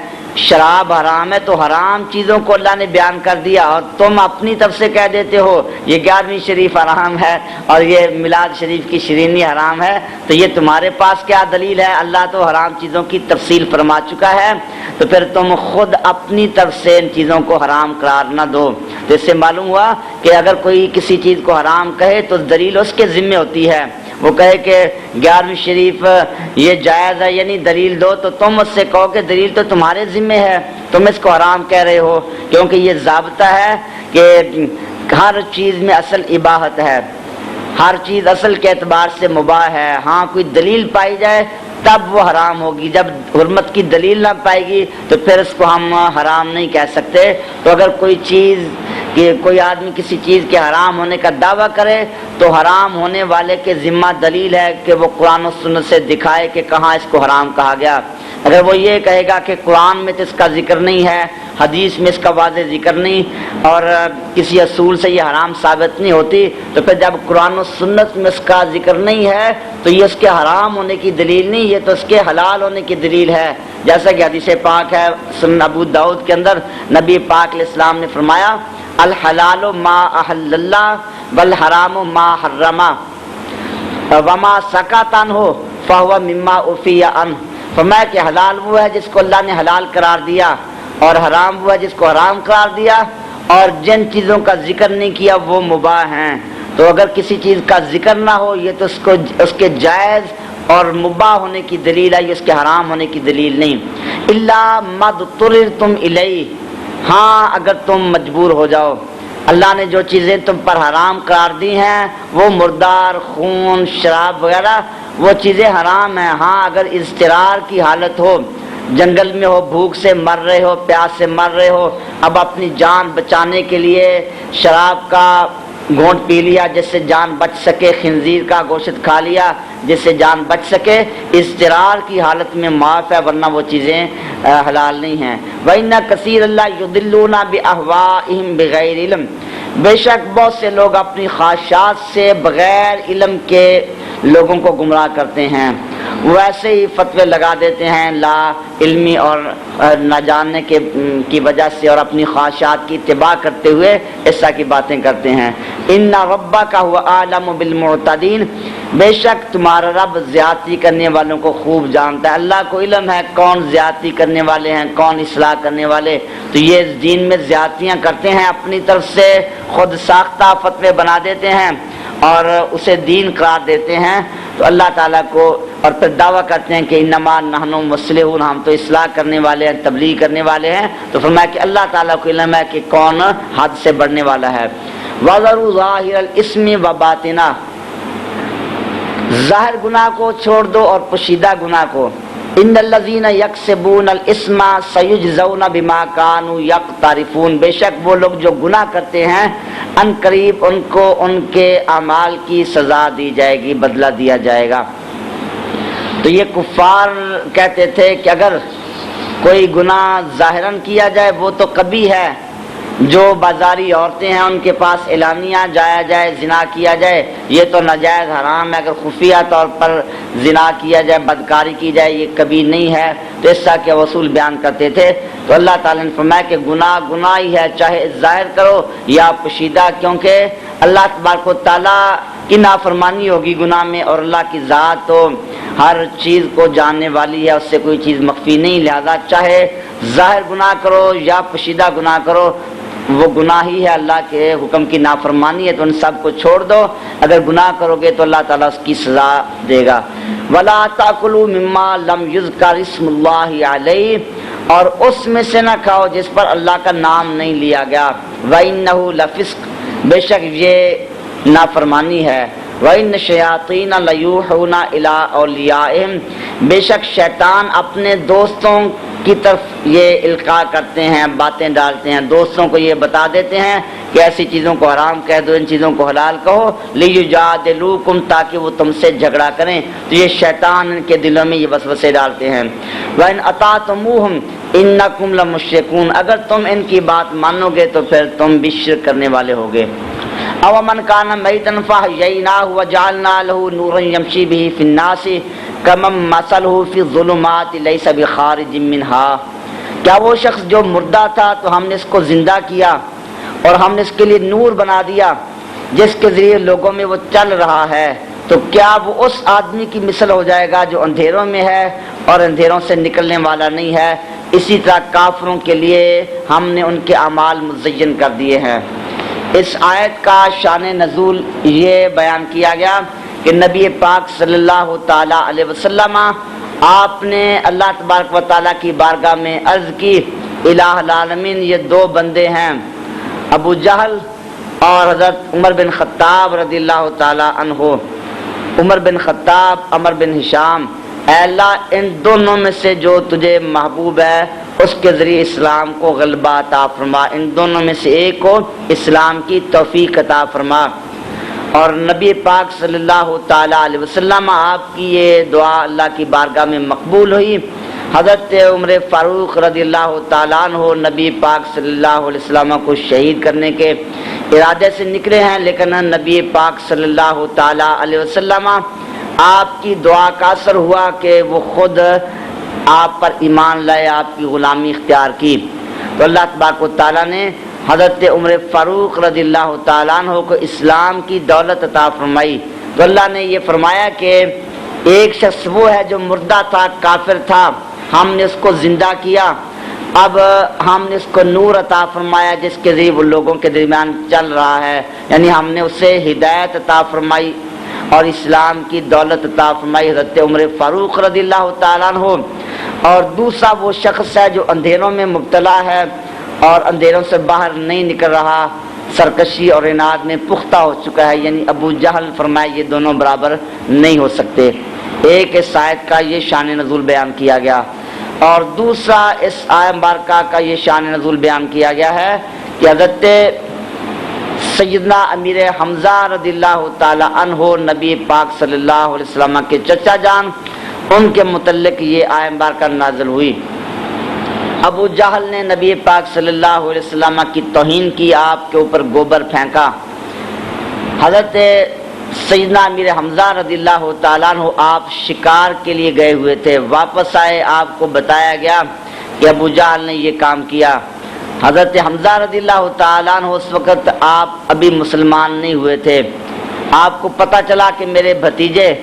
شراب حرام ہے۔ تو حرام چیزوں کو اللہ نے بیان کر دیا، اور تم اپنی طرف سے کہہ دیتے ہو یہ 11ویں شریف حرام ہے اور یہ میلاد شریف کی شرینی حرام ہے، تو یہ تمہارے پاس کیا دلیل ہے؟ اللہ تو حرام چیزوں کی تفصیل فرما چکا ہے، تو پھر تم خود اپنی طرف سے ان چیزوں کو حرام قرار نہ دو۔ تو اس سے معلوم ہوا کہ اگر کوئی کسی چیز کو حرام کہے تو دلیل اس کے ذمہ ہوتی ہے، وہ کہے کہ 11ویں شریف یہ جائز ہے یعنی دلیل دو، تو تم اس سے کہو کہ دلیل تو تمہارے ذمہ ہے، تم اس کو حرام کہہ رہے ہو، کیونکہ یہ ضابطہ ہے کہ ہر چیز میں اصل اباحت ہے، ہر چیز اصل کے اعتبار سے مباح ہے، ہاں کوئی دلیل پائی جائے تب وہ حرام ہوگی، جب حرمت کی دلیل نہ پائے گی تو پھر اس کو ہم حرام نہیں کہہ سکتے۔ تو اگر کوئی آدمی کسی چیز کے حرام ہونے کا دعویٰ کرے تو حرام ہونے والے کے ذمہ دلیل ہے کہ وہ قرآن و سنت سے دکھائے کہ کہاں اس کو حرام کہا گیا۔ اگر وہ یہ کہے گا کہ قرآن میں تو اس کا ذکر نہیں ہے، حدیث میں اس کا واضح ذکر نہیں، اور کسی اصول سے یہ حرام ثابت نہیں ہوتی، تو پھر جب قرآن و سنت میں اس کا ذکر نہیں ہے تو یہ اس کے حرام ہونے کی دلیل نہیں، یہ تو اس کے حلال ہونے کی دلیل ہے۔ جیسا کہ حدیث پاک ہے سنن ابو داؤد کے اندر، نبی پاک علیہ السلام نے فرمایا الحلال ما احل اللہ والحرام ما حرم وما سکت عنہ فہو مما عفی عنہ، فرمایا کہ حلال وہ ہے جس کو اللہ نے حلال قرار دیا، اور حرام وہ ہے جس کو حرام قرار دیا، اور جن چیزوں کا ذکر نہیں کیا وہ مباح ہیں۔ تو اگر کسی چیز کا ذکر نہ ہو یہ تو اس کے جائز اور مباح ہونے کی دلیل ہے، یہ اس کے حرام ہونے کی دلیل نہیں۔ الا ما اضطررتم الیہ، ہاں اگر تم مجبور ہو جاؤ، اللہ نے جو چیزیں تم پر حرام قرار دی ہیں وہ مردار، خون، شراب وغیرہ وہ چیزیں حرام ہیں، ہاں اگر اضطرار کی حالت ہو، جنگل میں ہو، بھوک سے مر رہے ہو، پیاس سے مر رہے ہو، اب اپنی جان بچانے کے لیے شراب کا گھونٹ پی لیا جس سے جان بچ سکے، خنزیر کا گوشت کھا لیا جس سے جان بچ سکے، اضطرار کی حالت میں معاف ہے، ورنہ وہ چیزیں حلال نہیں ہیں۔ وَإِنَّ كَثِيرًا لَا يُضِلُّونَ بِأَهْوَائِهِمْ بِغَيْرِ عِلْمٍ، بے شک بہت سے لوگ اپنی خواہشات سے بغیر علم کے لوگوں کو گمراہ کرتے ہیں، ویسے ہی فتوے لگا دیتے ہیں لا علمی اور نہ جاننے کی وجہ سے، اور اپنی خواہشات کی اتباع کرتے ہوئے ایسا کی باتیں کرتے ہیں۔ ان ربک هو اعلم بالمعتدین، بے شک تمہارا رب زیادتی کرنے والوں کو خوب جانتا ہے۔ اللہ کو علم ہے کون زیادتی کرنے والے ہیں، کون اصلاح کرنے والے، تو یہ دین میں زیادتیاں کرتے ہیں، اپنی طرف سے خود ساختہ فتوے بنا دیتے ہیں اور اسے دین قرار دیتے ہیں، تو اللہ تعالیٰ کو اور پھر دعویٰ کرتے ہیں کہ انما نحن مصلحون، ہم تو اصلاح کرنے والے ہیں، تبلیغ کرنے والے ہیں، تو فرمایا کہ اللہ تعالیٰ کو علم ہے کہ کون حد سے بڑھنے والا ہے۔ وَذَرُوا ظَاهِرَ الْإِثْمِ وَبَاطِنَهُ، ظاہر گناہ کو چھوڑ دو اور پوشیدہ گناہ کو۔ ان الذین یکسبون الاسم سیجزون بما كانوا یقترفون، بے شک وہ لوگ جو گناہ کرتے ہیں ان قریب ان کو ان کے اعمال کی سزا دی جائے گی، بدلہ دیا جائے گا۔ تو یہ کفار کہتے تھے کہ اگر کوئی گناہ ظاہراً کیا جائے وہ تو کبھی ہے، جو بازاری عورتیں ہیں ان کے پاس اعلانیہ جایا جائے، زنا کیا جائے، یہ تو ناجائز حرام ہے، اگر خفیہ طور پر زنا کیا جائے، بدکاری کی جائے، یہ کبھی نہیں ہے، تو اس طرح کے اصول بیان کرتے تھے۔ تو اللہ تعالیٰ نے فرمایا کہ گناہ گناہ ہی ہے، چاہے ظاہر کرو یا پوشیدہ، کیونکہ اللہ تبارک و تعالیٰ کی نافرمانی ہوگی گناہ میں، اور اللہ کی ذات تو ہر چیز کو جاننے والی ہے، اس سے کوئی چیز مخفی نہیں، لہذا چاہے ظاہر گناہ کرو یا پوشیدہ گناہ کرو وہ گناہ ہی ہے، اللہ کے حکم کی نافرمانی ہے، تو ان سب کو چھوڑ دو، اگر گناہ کرو گے تو اللہ تعالیٰ اس کی سزا دے گا۔ وَلَا تَأْكُلُوا مِمَّا لَمْ يُذْكَرِ اسْمُ اللَّهِ عَلَيْهِ، اور اس میں سے نہ کھاؤ جس پر اللہ کا نام نہیں لیا گیا۔ وَإِنَّهُ لَفِسْقٌ، بے شک یہ نافرمانی ہے۔ وَإِنَّ الشَّيَاطِينَ لَيُوحُونَ إِلَىٰ أَوْلِيَائِهِمْ، بے شک شیطان اپنے دوستوں کی طرف یہ القاء کرتے ہیں، باتیں ڈالتے ہیں، دوستوں کو یہ بتا دیتے ہیں کہ ایسی چیزوں کو حرام کہہ دو، ان چیزوں کو حلال کہو، لِيُجَادِلُوكُمْ، تاکہ وہ تم سے جھگڑا کریں، تو یہ شیطان ان کے دلوں میں یہ وسوسے ڈالتے ہیں۔ وَإِنْ أَطَعْتُمُوهُمْ إِنَّكُمْ لَمُشْرِكُونَ، اگر تم ان کی بات مانو گے تو پھر تم بھی شرک کرنے والے ہوگے۔ أَوَمَنْ كَانَ مَيْتًا فَأَحْيَيْنَاهُ وَجَعَلْنَا لَهُ نُورًا يَمْشِي بِهِ فِي النَّاسِ كَمَنْ مَثَلُهُ فِي الظُّلُمَاتِ لَيْسَ بِخَارِجٍ مِنْهَا، کیا وہ شخص جو مردہ تھا تو ہم نے اس کو زندہ کیا اور ہم نے اس کے لیے نور بنا دیا جس کے ذریعے لوگوں میں وہ چل رہا ہے، تو کیا وہ اس آدمی کی مثل ہو جائے گا جو اندھیروں میں ہے اور اندھیروں سے نکلنے والا نہیں ہے؟ اسی طرح کافروں کے لیے ہم نے ان کے اعمال مزین کر دیے ہیں۔ اس آیت کا شان نزول یہ بیان کیا گیا کہ نبی پاک صلی اللہ تعالی علیہ وسلم آپ نے اللہ تبارک و تعالیٰ کی بارگاہ میں عرض کی، الہ العالمین یہ دو بندے ہیں، ابو جہل اور حضرت عمر بن خطاب رضی اللہ تعالی عنہ، عمر بن خطاب، عمر بن ہشام، اے اللہ ان دونوں میں سے جو تجھے محبوب ہے اس کے ذریعے اسلام کو غلبہ عطا فرما، ان دونوں میں سے ایک کو اسلام کی توفیق عطا فرما۔ اور نبی پاک صلی اللہ تعالی علیہ وسلم آپ کی یہ دعا اللہ کی بارگاہ میں مقبول ہوئی۔ حضرت عمر فاروق رضی اللہ تعالیٰ عنہ نبی پاک صلی اللہ علیہ وسلم کو شہید کرنے کے ارادے سے نکلے ہیں، لیکن نبی پاک صلی اللہ تعالی علیہ وسلم آپ کی دعا کا اثر ہوا کہ وہ خود آپ پر ایمان لائے، آپ کی غلامی اختیار کی، تو اللہ تبارک و تعالیٰ نے حضرت عمر فاروق رضی اللہ تعالیٰ عنہ کو اسلام کی دولت عطا فرمائی۔ تو اللہ نے یہ فرمایا کہ ایک شخص وہ ہے جو مردہ تھا، کافر تھا، ہم نے اس کو زندہ کیا، اب ہم نے اس کو نور عطا فرمایا جس کے ذریعے وہ لوگوں کے درمیان چل رہا ہے، یعنی ہم نے اسے ہدایت عطا فرمائی اور اسلام کی دولت عطا فرمائی، حضرت عمر فاروق رضی اللہ تعالیٰ عنہ۔ اور دوسرا وہ شخص ہے جو اندھیروں میں مبتلا ہے اور اندھیروں سے باہر نہیں نکل رہا، سرکشی اور عناد میں پختہ ہو چکا ہے، یعنی ابو جہل، فرمایا یہ دونوں برابر نہیں ہو سکتے۔ ایک اس آیت کا یہ شان نزول بیان کیا گیا، اور دوسرا اس آیت مبارکہ کا یہ شان نزول بیان کیا گیا ہے کہ حضرت سیدنا امیر حمزہ رضی اللہ تعالی عنہ نبی پاک صلی اللہ علیہ وسلم کے چچا جان، ان کے متعلق یہ آیت مبارکہ نازل ہوئی۔ ابو جہل نے نبی پاک صلی اللہ علیہ وسلم کی توہین کی، آپ کے اوپر گوبر پھینکا۔ حضرت سیدنا امیر حمزہ رضی اللہ تعالیٰ عنہ آپ شکار کے لیے گئے ہوئے تھے، واپس آئے، آپ کو بتایا گیا کہ ابو جہل نے یہ کام کیا۔ حضرت حمزہ رضی اللہ تعالیٰ عنہ اس وقت آپ ابھی مسلمان نہیں ہوئے تھے، آپ کو پتہ چلا کہ میرے بھتیجے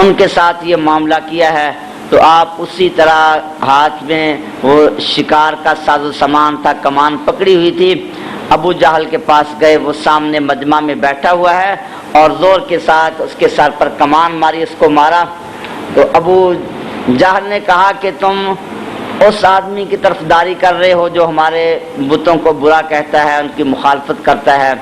ان کے ساتھ یہ معاملہ کیا ہے، تو آپ اسی طرح ہاتھ میں وہ شکار کا ساز و سامان تھا، کمان پکڑی ہوئی تھی، ابو جہل کے پاس گئے، وہ سامنے مجمع میں بیٹھا ہوا ہے اور زور کے ساتھ اس کے سر پر کمان ماری، اس کو مارا۔ تو ابو جہل نے کہا کہ تم اس آدمی کی طرفداری کر رہے ہو جو ہمارے بتوں کو برا کہتا ہے، ان کی مخالفت کرتا ہے۔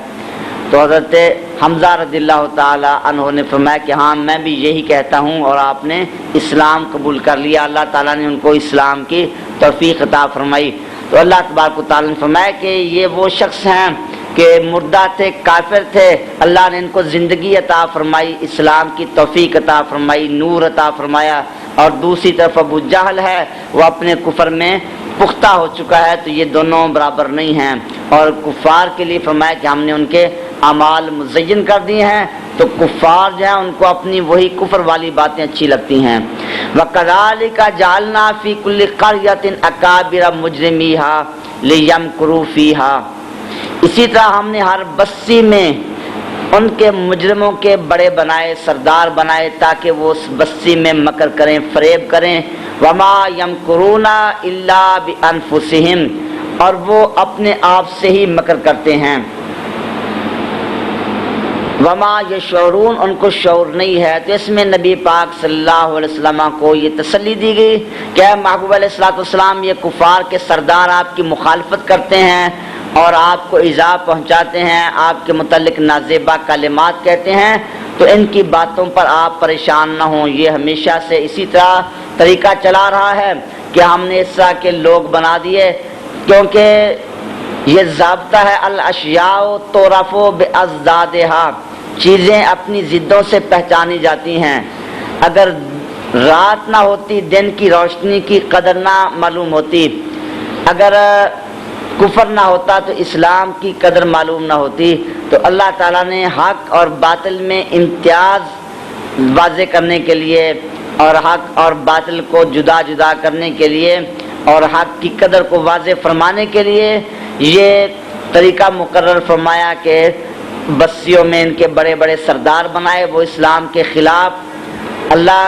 تو حضرت حمزہ رضی اللہ تعالی عنہ نے فرمایا کہ ہاں میں بھی یہی کہتا ہوں، اور آپ نے اسلام قبول کر لیا، اللہ تعالیٰ نے ان کو اسلام کی توفیق عطا فرمائی۔ تو اللہ تبارک و تعالیٰ نے فرمایا کہ یہ وہ شخص ہیں کہ مردہ تھے، کافر تھے، اللہ نے ان کو زندگی عطا فرمائی، اسلام کی توفیق عطا فرمائی، نور عطا فرمایا۔ اور دوسری طرف ابو جہل ہے، وہ اپنے کفر میں پختہ ہو چکا ہے، تو یہ دونوں برابر نہیں ہیں۔ اور کفار کے لیے فرمایا کہ ہم نے ان کے اعمال مزین کر دیے ہیں، تو کفار جو ہیں ان کو اپنی وہی کفر والی باتیں اچھی لگتی ہیں۔ وَكَذَلِكَ جَعَلْنَا فِي كُلِّ قَرْيَةٍ أَكَابِرَ مُجْرِمِيهَا لِيَمْكُرُوا فِيهَا، اسی طرح ہم نے ہر بستی میں ان کے مجرموں کے بڑے بنائے، سردار بنائے، تاکہ وہ اس بستی میں مکر کریں، فریب کریں۔ وَمَا يَمْكُرُونَ إِلَّا بِأَنفُسِهِمْ، اور وہ اپنے آپ سے ہی مکر کرتے ہیں۔ وما یشعرون، ان کو شعور نہیں ہے۔ تو اس میں نبی پاک صلی اللہ علیہ وسلم کو یہ تسلی دی گئی کہ اے محبوب علیہ السلام، یہ کفار کے سردار آپ کی مخالفت کرتے ہیں اور آپ کو ایذا پہنچاتے ہیں، آپ کے متعلق نازیبا کلمات کہتے ہیں، تو ان کی باتوں پر آپ پریشان نہ ہوں۔ یہ ہمیشہ سے اسی طرح طریقہ چلا رہا ہے کہ ہم نے اس طرح کے لوگ بنا دیے، کیونکہ یہ ضابطہ ہے الاشیاء تعرف بازدادها، چیزیں اپنی ضدوں سے پہچانی جاتی ہیں۔ اگر رات نہ ہوتی، دن کی روشنی کی قدر نہ معلوم ہوتی، اگر کفر نہ ہوتا تو اسلام کی قدر معلوم نہ ہوتی، تو اللہ تعالیٰ نے حق اور باطل میں امتیاز واضح کرنے کے لیے اور حق اور باطل کو جدا جدا کرنے کے لیے اور حق کی قدر کو واضح فرمانے کے لیے یہ طریقہ مقرر فرمایا کہ بستیوں میں ان کے بڑے بڑے سردار بنائے، وہ اسلام کے خلاف، اللہ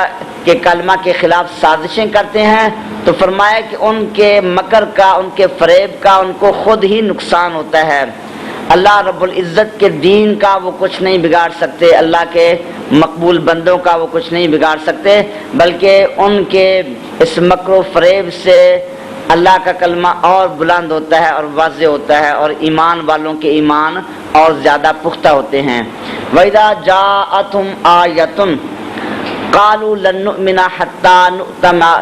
کے کلمہ کے خلاف سازشیں کرتے ہیں، تو فرمایا کہ ان کے مکر کا، ان کے فریب کا ان کو خود ہی نقصان ہوتا ہے۔ اللہ رب العزت کے دین کا وہ کچھ نہیں بگاڑ سکتے، اللہ کے مقبول بندوں کا وہ کچھ نہیں بگاڑ سکتے، بلکہ ان کے اس مکر و فریب سے اللہ کا کلمہ اور بلند ہوتا ہے اور واضح ہوتا ہے، اور ایمان والوں کے ایمان اور زیادہ پختہ ہوتے ہیں۔ وَإِذَا جَاءَتْهُمْ آيَةٌ قَالُوا لَن نُؤْمِنَ حَتَّى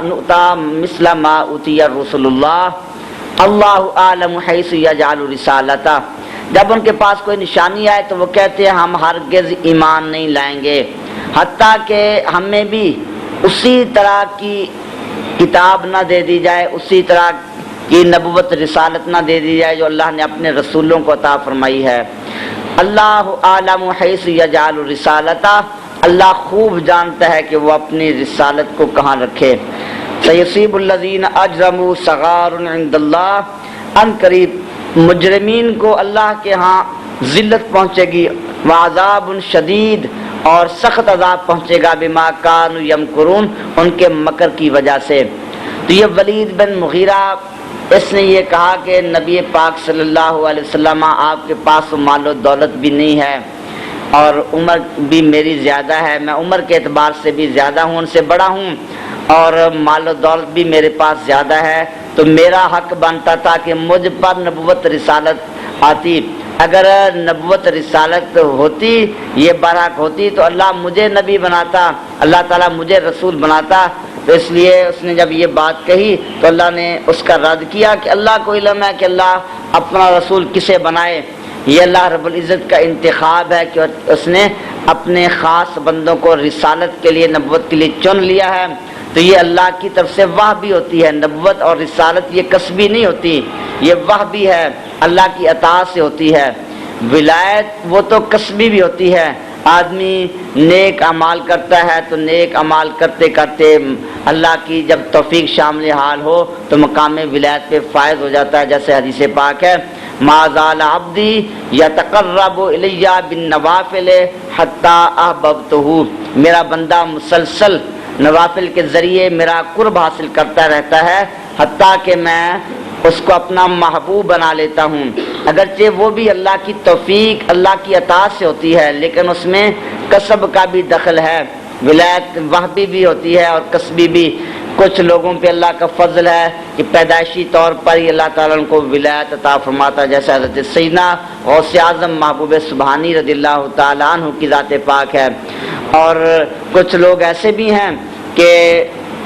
نُؤْتَى مِثْلَ مَا أُوتِيَ رُسُلُ اللَّهِ اللَّهُ أَعْلَمُ حَيْثُ يَجْعَلُ رِسَالَتَهُ، جب ان کے پاس کوئی نشانی آئے تو وہ کہتے ہیں ہم ہرگز ایمان نہیں لائیں گے حتیٰ کہ ہمیں بھی اسی طرح کی کتاب نہ دے دی جائے، اسی طرح کی نبوت رسالت نہ دے دی جائے جو اللہ نے اپنے رسولوں کو عطا فرمائی ہے۔ اللہ عالم حیث یجعل رسالتہ، اللہ خوب جانتا ہے کہ وہ اپنی رسالت کو کہاں رکھے۔ سیصیب الذین اجرموا صغار عند اللہ، ان قریب مجرمین کو اللہ کے ہاں ذلت پہنچے گی، وعذاب شدید، اور سخت عذاب پہنچے گا، بما کانوا یمکرون، ان کے مکر کی وجہ سے۔ تو یہ ولید بن مغیرہ اس نے یہ کہا کہ نبی پاک صلی اللہ علیہ وسلم آپ کے پاس مال و دولت بھی نہیں ہے اور عمر بھی میری زیادہ ہے، میں عمر کے اعتبار سے بھی زیادہ ہوں، ان سے بڑا ہوں، اور مال و دولت بھی میرے پاس زیادہ ہے، تو میرا حق بنتا تھا کہ مجھ پر نبوت رسالت آتی۔ اگر نبوت رسالت ہوتی، یہ برحق ہوتی، تو اللہ مجھے نبی بناتا، اللہ تعالیٰ مجھے رسول بناتا۔ تو اس لیے اس نے جب یہ بات کہی تو اللہ نے اس کا رد کیا کہ اللہ کو علم ہے کہ اللہ اپنا رسول کسے بنائے، یہ اللہ رب العزت کا انتخاب ہے کہ اس نے اپنے خاص بندوں کو رسالت کے لیے، نبوت کے لیے چن لیا ہے۔ تو یہ اللہ کی طرف سے وحی ہوتی ہے. نبوت اور رسالت یہ کسبی نہیں ہوتی، یہ وحی ہے، اللہ کی عطا سے ہوتی ہے. ولایت وہ تو کسبی بھی ہوتی ہے. آدمی نیک اعمال کرتا ہے تو نیک اعمال کرتے کرتے اللہ کی جب توفیق شامل حال ہو تو مقام ولایت پہ فائز ہو جاتا ہے. جیسے حدیث پاک ہے ما زال عبدی یتقرب الی بالنوافل حتی احببتہ، میرا بندہ مسلسل نوافل کے ذریعے میرا قرب حاصل کرتا رہتا ہے حتیٰ کہ میں اس کو اپنا محبوب بنا لیتا ہوں. اگرچہ وہ بھی اللہ کی توفیق اللہ کی عطا سے ہوتی ہے لیکن اس میں کسب کا بھی دخل ہے. ولایت وحبی بھی ہوتی ہے اور کسبی بھی. کچھ لوگوں پہ اللہ کا فضل ہے کہ پیدائشی طور پر ہی اللہ تعالیٰ ان کو ولایت عطا فرماتا ہے، جیسے حضرت سیدنا غوث اعظم محبوب سبحانی رضی اللہ تعالیٰ عنہ کی ذات پاک ہے. اور کچھ لوگ ایسے بھی ہیں کہ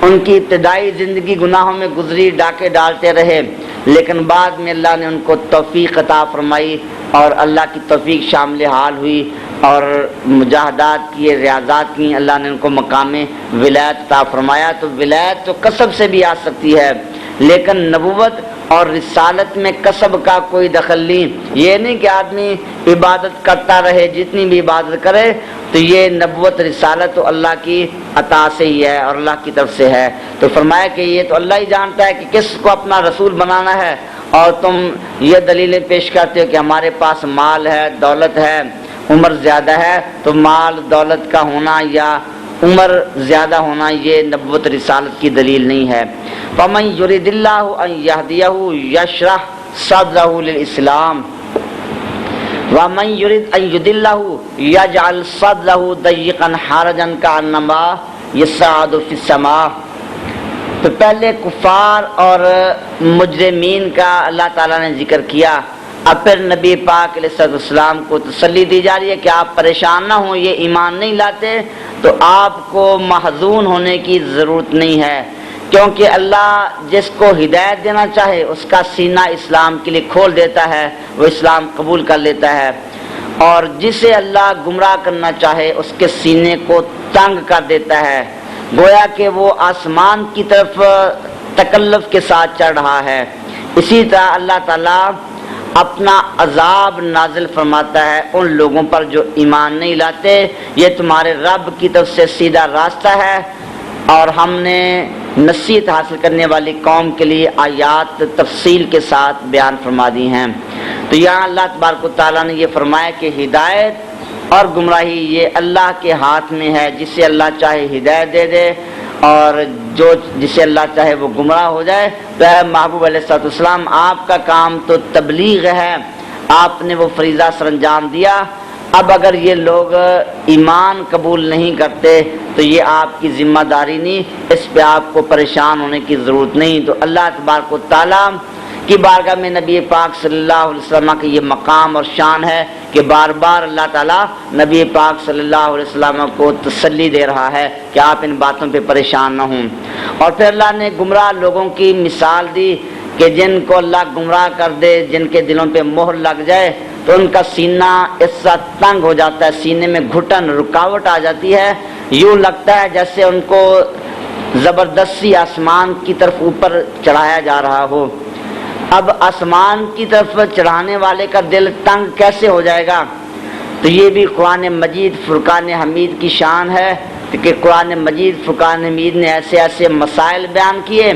ان کی ابتدائی زندگی گناہوں میں گزری، ڈاکے ڈالتے رہے، لیکن بعد میں اللہ نے ان کو توفیق عطا فرمائی اور اللہ کی توفیق شامل حال ہوئی اور مجاہدات کیے، ریاضات کی، اللہ نے ان کو مقام ولایت عطا فرمایا. تو ولایت تو کسب سے بھی آ سکتی ہے لیکن نبوت اور رسالت میں کسب کا کوئی دخل نہیں. یہ نہیں کہ آدمی عبادت کرتا رہے، جتنی بھی عبادت کرے تو یہ نبوت رسالت تو اللہ کی عطا سے ہی ہے اور اللہ کی طرف سے ہے. تو فرمایا کہ یہ تو اللہ ہی جانتا ہے کہ کس کو اپنا رسول بنانا ہے، اور تم یہ دلیلیں پیش کرتے ہو کہ ہمارے پاس مال ہے، دولت ہے، عمر زیادہ ہے. تو مال دولت کا ہونا یا عمر زیادہ ہونا یہ نبوت رسالت کی دلیل نہیں ہے. فَمَن يُرِدِ اللَّهُ أَن يَهْدِيَهُ يَشْرَحْ صَدْرَهُ لِلْإِسْلَامِ وَمَن يُرِدْ أَن يُضِلَّهُ يَجْعَلْ صَدْرَهُ ضَيِّقًا حَرَجًا كَأَنَّمَا يَصْعَدُ فِي السَّمَاءِ. تو پہلے کفار اور مجرمین کا اللہ تعالیٰ نے ذکر کیا. اب پھر نبی پاک علیہ السلام کو تسلی دی جا رہی ہے کہ آپ پریشان نہ ہوں، یہ ایمان نہیں لاتے تو آپ کو محزون ہونے کی ضرورت نہیں ہے، کیونکہ اللہ جس کو ہدایت دینا چاہے اس کا سینہ اسلام کے لیے کھول دیتا ہے، وہ اسلام قبول کر لیتا ہے، اور جسے اللہ گمراہ کرنا چاہے اس کے سینے کو تنگ کر دیتا ہے، گویا کہ وہ آسمان کی طرف تکلف کے ساتھ چڑھ رہا ہے. اسی طرح اللہ تعالیٰ اپنا عذاب نازل فرماتا ہے ان لوگوں پر جو ایمان نہیں لاتے. یہ تمہارے رب کی طرف سے سیدھا راستہ ہے اور ہم نے نصیحت حاصل کرنے والی قوم کے لیے آیات تفصیل کے ساتھ بیان فرما دی ہیں. تو یہاں اللہ تبارک و تعالیٰ نے یہ فرمایا کہ ہدایت اور گمراہی یہ اللہ کے ہاتھ میں ہے، جسے اللہ چاہے ہدایت دے دے اور جسے اللہ چاہے وہ گمراہ ہو جائے. تو اے محبوب علیہ السلام آپ کا کام تو تبلیغ ہے، آپ نے وہ فریضہ سر انجام دیا. اب اگر یہ لوگ ایمان قبول نہیں کرتے تو یہ آپ کی ذمہ داری نہیں، اس پہ آپ کو پریشان ہونے کی ضرورت نہیں. تو اللہ تبارک و تعالیٰ کی بارگاہ میں نبی پاک صلی اللہ علیہ وسلم کا یہ مقام اور شان ہے کہ بار بار اللہ تعالیٰ نبی پاک صلی اللہ علیہ وسلم کو تسلی دے رہا ہے کہ آپ ان باتوں پہ پریشان نہ ہوں. اور پھر اللہ نے گمراہ لوگوں کی مثال دی کہ جن کو اللہ گمراہ کر دے، جن کے دلوں پہ مہر لگ جائے تو ان کا سینہ اس سے تنگ ہو جاتا ہے، سینے میں گھٹن رکاوٹ آ جاتی ہے، یوں لگتا ہے جیسے ان کو زبردستی آسمان کی طرف اوپر چڑھایا جا رہا ہو. اب آسمان کی طرف چڑھانے والے کا دل تنگ کیسے ہو جائے گا؟ تو یہ بھی قرآن مجید فرقان حمید کی شان ہے کہ قرآن مجید فرقان حمید نے ایسے ایسے مسائل بیان کیے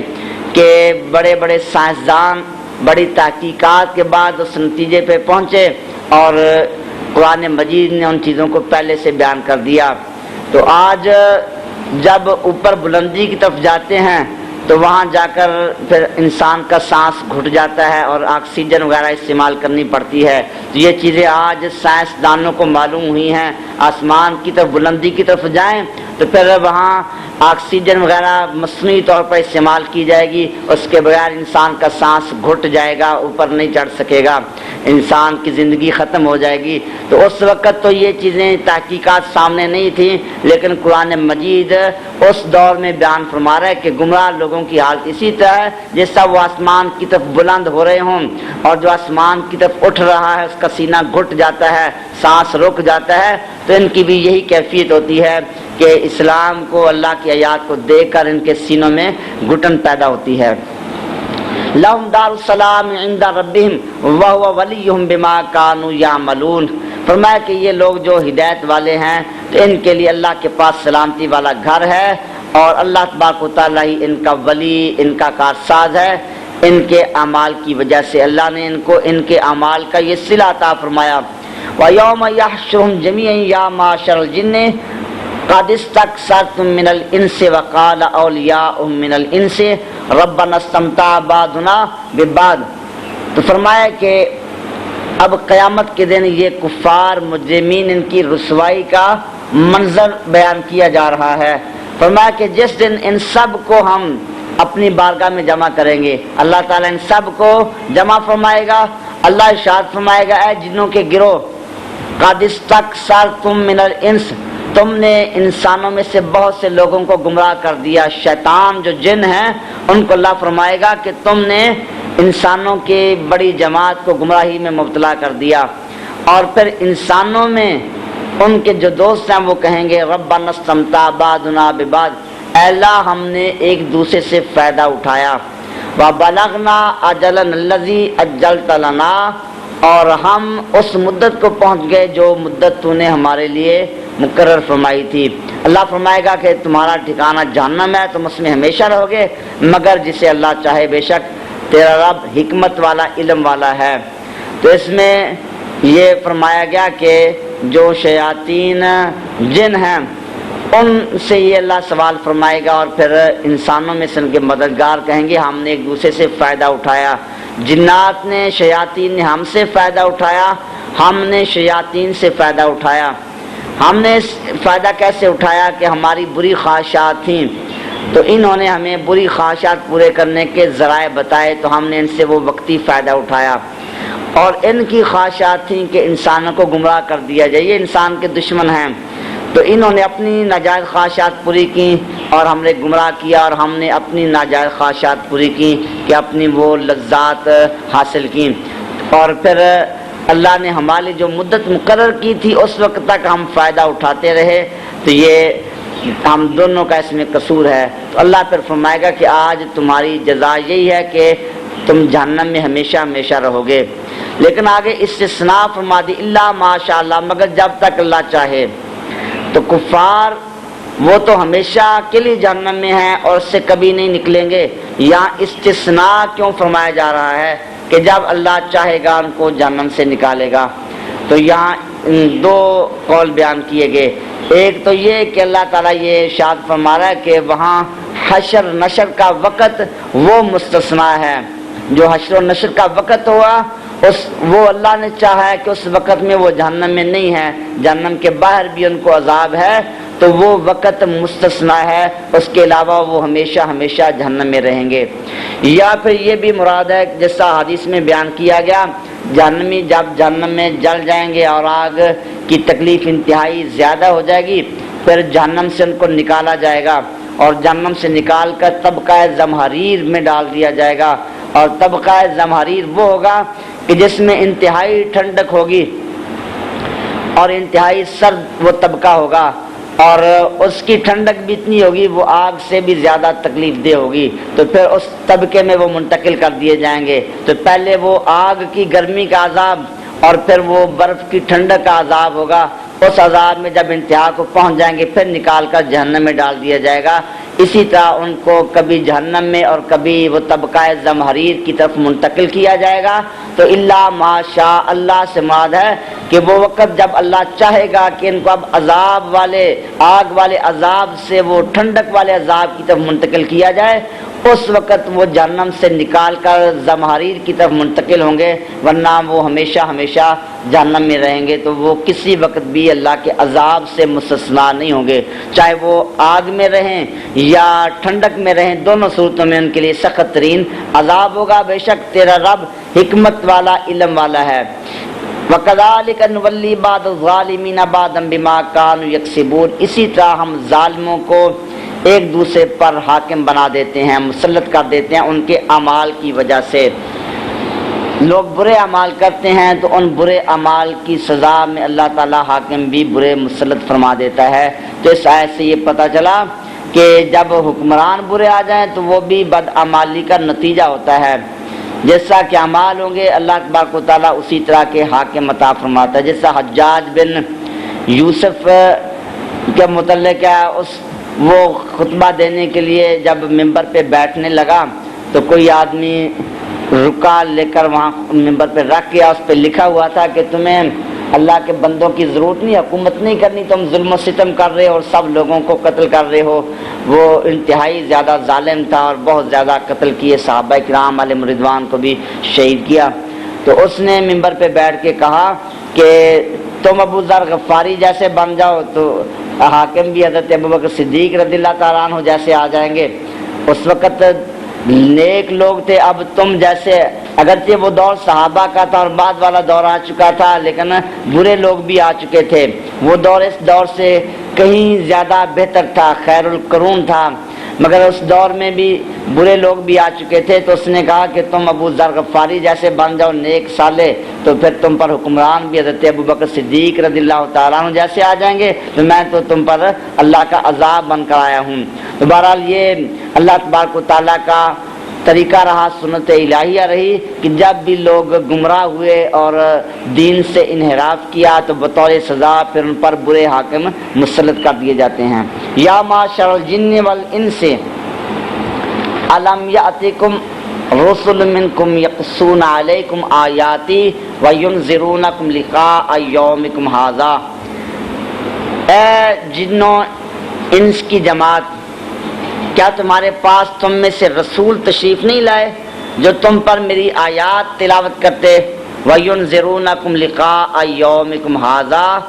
کہ بڑے بڑے سائنسدان بڑی تحقیقات کے بعد اس نتیجے پہ پہنچے اور قرآن مجید نے ان چیزوں کو پہلے سے بیان کر دیا. تو آج جب اوپر بلندی کی طرف جاتے ہیں تو وہاں جا کر پھر انسان کا سانس گھٹ جاتا ہے اور آکسیجن وغیرہ استعمال کرنی پڑتی ہے. تو یہ چیزیں آج سائنسدانوں کو معلوم ہوئی ہیں. آسمان کی طرف بلندی کی طرف جائیں تو پھر وہاں آکسیجن وغیرہ مصنوعی طور پر استعمال کی جائے گی، اس کے بغیر انسان کا سانس گھٹ جائے گا، اوپر نہیں چڑھ سکے گا. انسان کی زندگی ختم ہو جائے گی۔ تو اس وقت تو یہ چیزیں تحقیقات سامنے نہیں تھیں، لیکن قرآن مجید اس دور میں بیان فرما رہا ہے کہ گمراہ لوگوں کی حالت اسی طرح ہے جیسا وہ آسمان کی طرف بلند ہو رہے ہوں، اور جو آسمان کی طرف اٹھ رہا ہے اس کا سینہ گھٹ جاتا ہے، سانس رک جاتا ہے۔ تو ان کی بھی یہی کیفیت ہوتی ہے کہ اسلام کو، اللہ کی آیات کو دیکھ کر ان کے سینوں میں گھٹن پیدا ہوتی ہے۔ لَهُمْ دَارُ السَّلَامِ عِنْدَ رَبِّهِمْ وَهُوَ وَلِيُّهُمْ بِمَا كَانُوا يَعْمَلُونَ۔ فرمایا کہ یہ لوگ جو ہدایت والے ہیں تو ان کے لیے اللہ کے پاس سلامتی والا گھر ہے، اور اللہ تبارک و تعالیٰ ہی ان کا ولی، ان کا کارساز ہے۔ ان کے اعمال کی وجہ سے اللہ نے ان کو ان کے اعمال کا یہ صلہ عطا فرمایا۔ وَيَوْمَ يَحْشُرُهُمْ جَمِيعًا يَا مَعْشَرَ الْجِنِّ قَدِ اسْتَكْثَرْتُم مِّنَ الْإِنسِ وَقَالَ أَوْلِيَاؤُهُم مِّنَ الْإِنسِ رَبَّنَا اسْتَمْتَعَ بَعْضُنَا بِبَعْضٍ۔ تو فرمایا کہ اب قیامت کے دن یہ کفار مجرمین ان کی رسوائی کا منظر بیان کیا جا رہا ہے۔ فرمایا کہ جس دن ان سب کو ہم اپنی بارگاہ میں جمع کریں گے، اللہ تعالیٰ ان سب کو جمع فرمائے گا۔ اللہ ارشاد فرمائے گا، اے جنوں کے گروہ، قَدِ اسْتَكْثَرْتُم مِّنَ الْإِنسِ، تم نے انسانوں میں سے بہت سے لوگوں کو گمراہ کر دیا۔ شیطان جو جن ہیں ان کو اللہ فرمائے گا کہ تم نے انسانوں کی بڑی جماعت کو گمراہی میں مبتلا کر دیا۔ اور پھر انسانوں میں ان کے جو دوست ہیں وہ کہیں گے ربنا استمتع بعضنا ببعض، اے اللہ ہم نے ایک دوسرے سے فائدہ اٹھایا۔ وبلغنا اجلنا الذی اجلت لنا، اور ہم اس مدت کو پہنچ گئے جو مدت تو نے ہمارے لیے مقرر فرمائی تھی۔ اللہ فرمائے گا کہ تمہارا ٹھکانہ جہنم ہے، تم اس میں ہمیشہ رہو گے، مگر جسے اللہ چاہے، بے شک تیرا رب حکمت والا، علم والا ہے۔ تو اس میں یہ فرمایا گیا کہ جو شیاطین جن ہیں ان سے یہ اللہ سوال فرمائے گا، اور پھر انسانوں میں سے ان کے مددگار کہیں گے ہم نے ایک دوسرے سے فائدہ اٹھایا۔ جنات نے، شیاطین نے ہم سے فائدہ اٹھایا، ہم نے شیاطین سے فائدہ اٹھایا۔ ہم نے فائدہ کیسے اٹھایا کہ ہماری بری خواہشات تھیں، تو انہوں نے ہمیں بری خواہشات پورے کرنے کے ذرائع بتائے، تو ہم نے ان سے وہ وقتی فائدہ اٹھایا۔ اور ان کی خواہشات تھیں کہ انسانوں کو گمراہ کر دیا جائے، یہ انسان کے دشمن ہیں، تو انہوں نے اپنی ناجائز خواہشات پوری کی اور ہم نے گمراہ کیا، اور ہم نے اپنی ناجائز خواہشات پوری کی کہ اپنی وہ لذات حاصل کی۔ اور پھر اللہ نے ہماری جو مدت مقرر کی تھی اس وقت تک ہم فائدہ اٹھاتے رہے، تو یہ ہم دونوں کا اس میں قصور ہے۔ تو اللہ پھر فرمائے گا کہ آج تمہاری جزا یہی ہے کہ تم جہنم میں ہمیشہ ہمیشہ رہو گے۔ لیکن آگے استثناء فرما دی، اللہ ماشاء اللہ، مگر جب تک اللہ چاہے۔ تو کفار وہ تو ہمیشہ کے لیے جہنم میں ہیں اور اس سے کبھی نہیں نکلیں گے۔ یہاں استثناء کیوں فرمایا جا رہا ہے کہ جب اللہ چاہے گا ان کو جہنم سے نکالے گا؟ تو یہاں دو قول بیان کیے گئے۔ ایک تو یہ کہ اللہ تعالیٰ یہ ارشاد فرما رہا ہے کہ وہاں حشر نشر کا وقت وہ مستثنا ہے، جو حشر و نشر کا وقت ہوا وہ اللہ نے چاہا ہے کہ اس وقت میں وہ جہنم میں نہیں ہے، جہنم کے باہر بھی ان کو عذاب ہے، تو وہ وقت مستثنا ہے، اس کے علاوہ وہ ہمیشہ ہمیشہ جہنم میں رہیں گے۔ یا پھر یہ بھی مراد ہے جیسا حدیث میں بیان کیا گیا، جہنمی جب جہنم میں جل جائیں گے اور آگ کی تکلیف انتہائی زیادہ ہو جائے گی، پھر جہنم سے ان کو نکالا جائے گا، اور جہنم سے نکال کر طبقہ زمہریر میں ڈال دیا جائے گا، اور طبقہ زمہریر وہ ہوگا کہ جس میں انتہائی ٹھنڈک ہوگی اور انتہائی سرد وہ طبقہ ہوگا، اور اس کی ٹھنڈک بھی اتنی ہوگی وہ آگ سے بھی زیادہ تکلیف دہ ہوگی۔ تو پھر اس طبقے میں وہ منتقل کر دیے جائیں گے، تو پہلے وہ آگ کی گرمی کا عذاب اور پھر وہ برف کی ٹھنڈک کا عذاب ہوگا۔ اس عذاب میں جب انتہا کو پہنچ جائیں گے پھر نکال کر جہنم میں ڈال دیا جائے گا۔ اسی طرح ان کو کبھی جہنم میں اور کبھی وہ طبقہ زمہریر کی طرف منتقل کیا جائے گا۔ تو اللہ ماشاء اللہ سے مراد ہے کہ وہ وقت جب اللہ چاہے گا کہ ان کو اب عذاب والے آگ والے عذاب سے وہ ٹھنڈک والے عذاب کی طرف منتقل کیا جائے، اس وقت وہ جہنم سے نکال کر زمہریر کی طرف منتقل ہوں گے، ورنہ وہ ہمیشہ ہمیشہ جہنم میں رہیں گے، تو وہ کسی وقت بھی اللہ کے عذاب سے مستثنا نہیں ہوں گے، چاہے وہ آگ میں رہیں یا ٹھنڈک میں رہیں، دونوں صورتوں میں ان کے لیے سخت ترین عذاب ہوگا۔ بے شک تیرا رب حکمت والا علم والا ہے۔ وَكَذَلِكَ نُوَلِّي بَعْضَ الظَّالِمِينَ بَعْضًا بِمَا كَانُوا يَكْسِبُونَ، اسی طرح ہم ظالموں کو ایک دوسرے پر حاکم بنا دیتے ہیں، مسلط کر دیتے ہیں ان کے اعمال کی وجہ سے۔ لوگ برے اعمال کرتے ہیں تو ان برے اعمال کی سزا میں اللہ تعالیٰ حاکم بھی برے مسلط فرما دیتا ہے۔ تو اس آیت سے یہ پتہ چلا کہ جب حکمران برے آ جائیں تو وہ بھی بدعمالی کا نتیجہ ہوتا ہے، جیسا کہ اعمال ہوں گے اللہ تبارک و تعالیٰ اسی طرح کے حاکم عطا فرماتا ہے۔ جیسا حجاج بن یوسف کے متعلق ہے، وہ خطبہ دینے کے لیے جب ممبر پہ بیٹھنے لگا تو کوئی آدمی رکا لے کر وہاں ممبر پہ رکھ گیا، اس پہ لکھا ہوا تھا کہ تمہیں اللہ کے بندوں کی ضرورت نہیں، حکومت نہیں کرنی، تم ظلم و ستم کر رہے ہو اور سب لوگوں کو قتل کر رہے ہو۔ وہ انتہائی زیادہ ظالم تھا اور بہت زیادہ قتل کیے، صحابہ کرام علیہم رضوان کو بھی شہید کیا۔ تو اس نے ممبر پہ بیٹھ کے کہا کہ تم ابو ذر غفاری جیسے بن جاؤ تو حاکم بھی حضرت ابوبکر صدیق رضی اللہ تعالیٰ عنہ جیسے آ جائیں گے۔ اس وقت نیک لوگ تھے، اب تم جیسے، اگرچہ وہ دور صحابہ کا تھا اور بعد والا دور آ چکا تھا، لیکن برے لوگ بھی آ چکے تھے۔ وہ دور اس دور سے کہیں زیادہ بہتر تھا، خیر القرون تھا، مگر اس دور میں بھی برے لوگ بھی آ چکے تھے۔ تو اس نے کہا کہ تم ابو ذر غفاری جیسے بن جاؤ نیک صالح، تو پھر تم پر حکمران بھی حضرت ابوبکر صدیق رضی اللہ تعالیٰ عنہ جیسے آ جائیں گے، تو میں تو تم پر اللہ کا عذاب بن کر آیا ہوں۔ تو بہرحال یہ اللہ تبارک و تعالیٰ کا طریقہ رہا، سنت الہیہ رہی کہ جب بھی لوگ گمراہ ہوئے اور دین سے انحراف کیا تو بطور سزا پھر ان پر برے حاکم مسلط کر دیے جاتے ہیں۔ یا معشر الجن والانس الم یاتکم رسل منکم یقصون علیکم آیاتی وینذرونکم لقاء یومکم ھذا، اے جنوں انس کی جماعت، کیا تمہارے پاس تم میں سے رسول تشریف نہیں لائے جو تم پر میری آیات تلاوت کرتے، وَيُنذِرُونَكُمْ لِقَاءَ يَوْمِكُمْ هَذَا،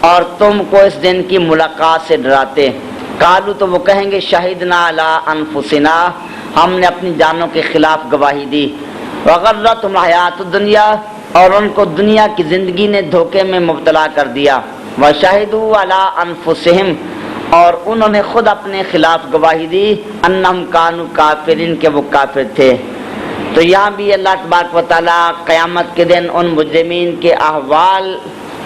اور تم کو اس دن کی ملاقات سے ڈراتے؟ قالوا، تو وہ کہیں گے شہدنا علی انفسنا، ہم نے اپنی جانوں کے خلاف گواہی دی، وغرتہم الحیات الدنیا، اور ان کو دنیا کی زندگی نے دھوکے میں مبتلا کر دیا، وشہدوا علی انفسہم، اور انہوں نے خود اپنے خلاف گواہی دی، انہم کانوا کافرین، کہ وہ کافر تھے۔ تو یہاں بھی اللہ تبارک و تعالیٰ قیامت کے دن ان مجرمین کے احوال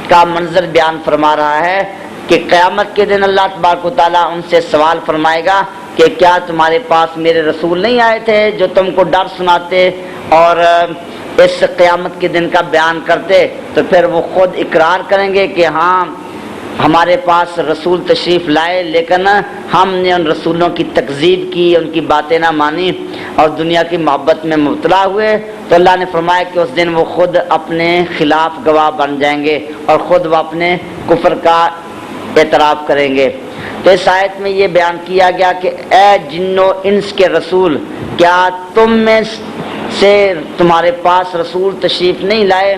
کا منظر بیان فرما رہا ہے کہ قیامت کے دن اللہ تبارک و تعالیٰ ان سے سوال فرمائے گا کہ کیا تمہارے پاس میرے رسول نہیں آئے تھے جو تم کو ڈر سناتے اور اس قیامت کے دن کا بیان کرتے؟ تو پھر وہ خود اقرار کریں گے کہ ہاں ہمارے پاس رسول تشریف لائے، لیکن ہم نے ان رسولوں کی تکذیب کی، ان کی باتیں نہ مانی اور دنیا کی محبت میں مبتلا ہوئے۔ تو اللہ نے فرمایا کہ اس دن وہ خود اپنے خلاف گواہ بن جائیں گے اور خود وہ اپنے کفر کا اعتراف کریں گے۔ تو اس آیت میں یہ بیان کیا گیا کہ اے جنو انس کے رسول، کیا تم میں سے تمہارے پاس رسول تشریف نہیں لائے؟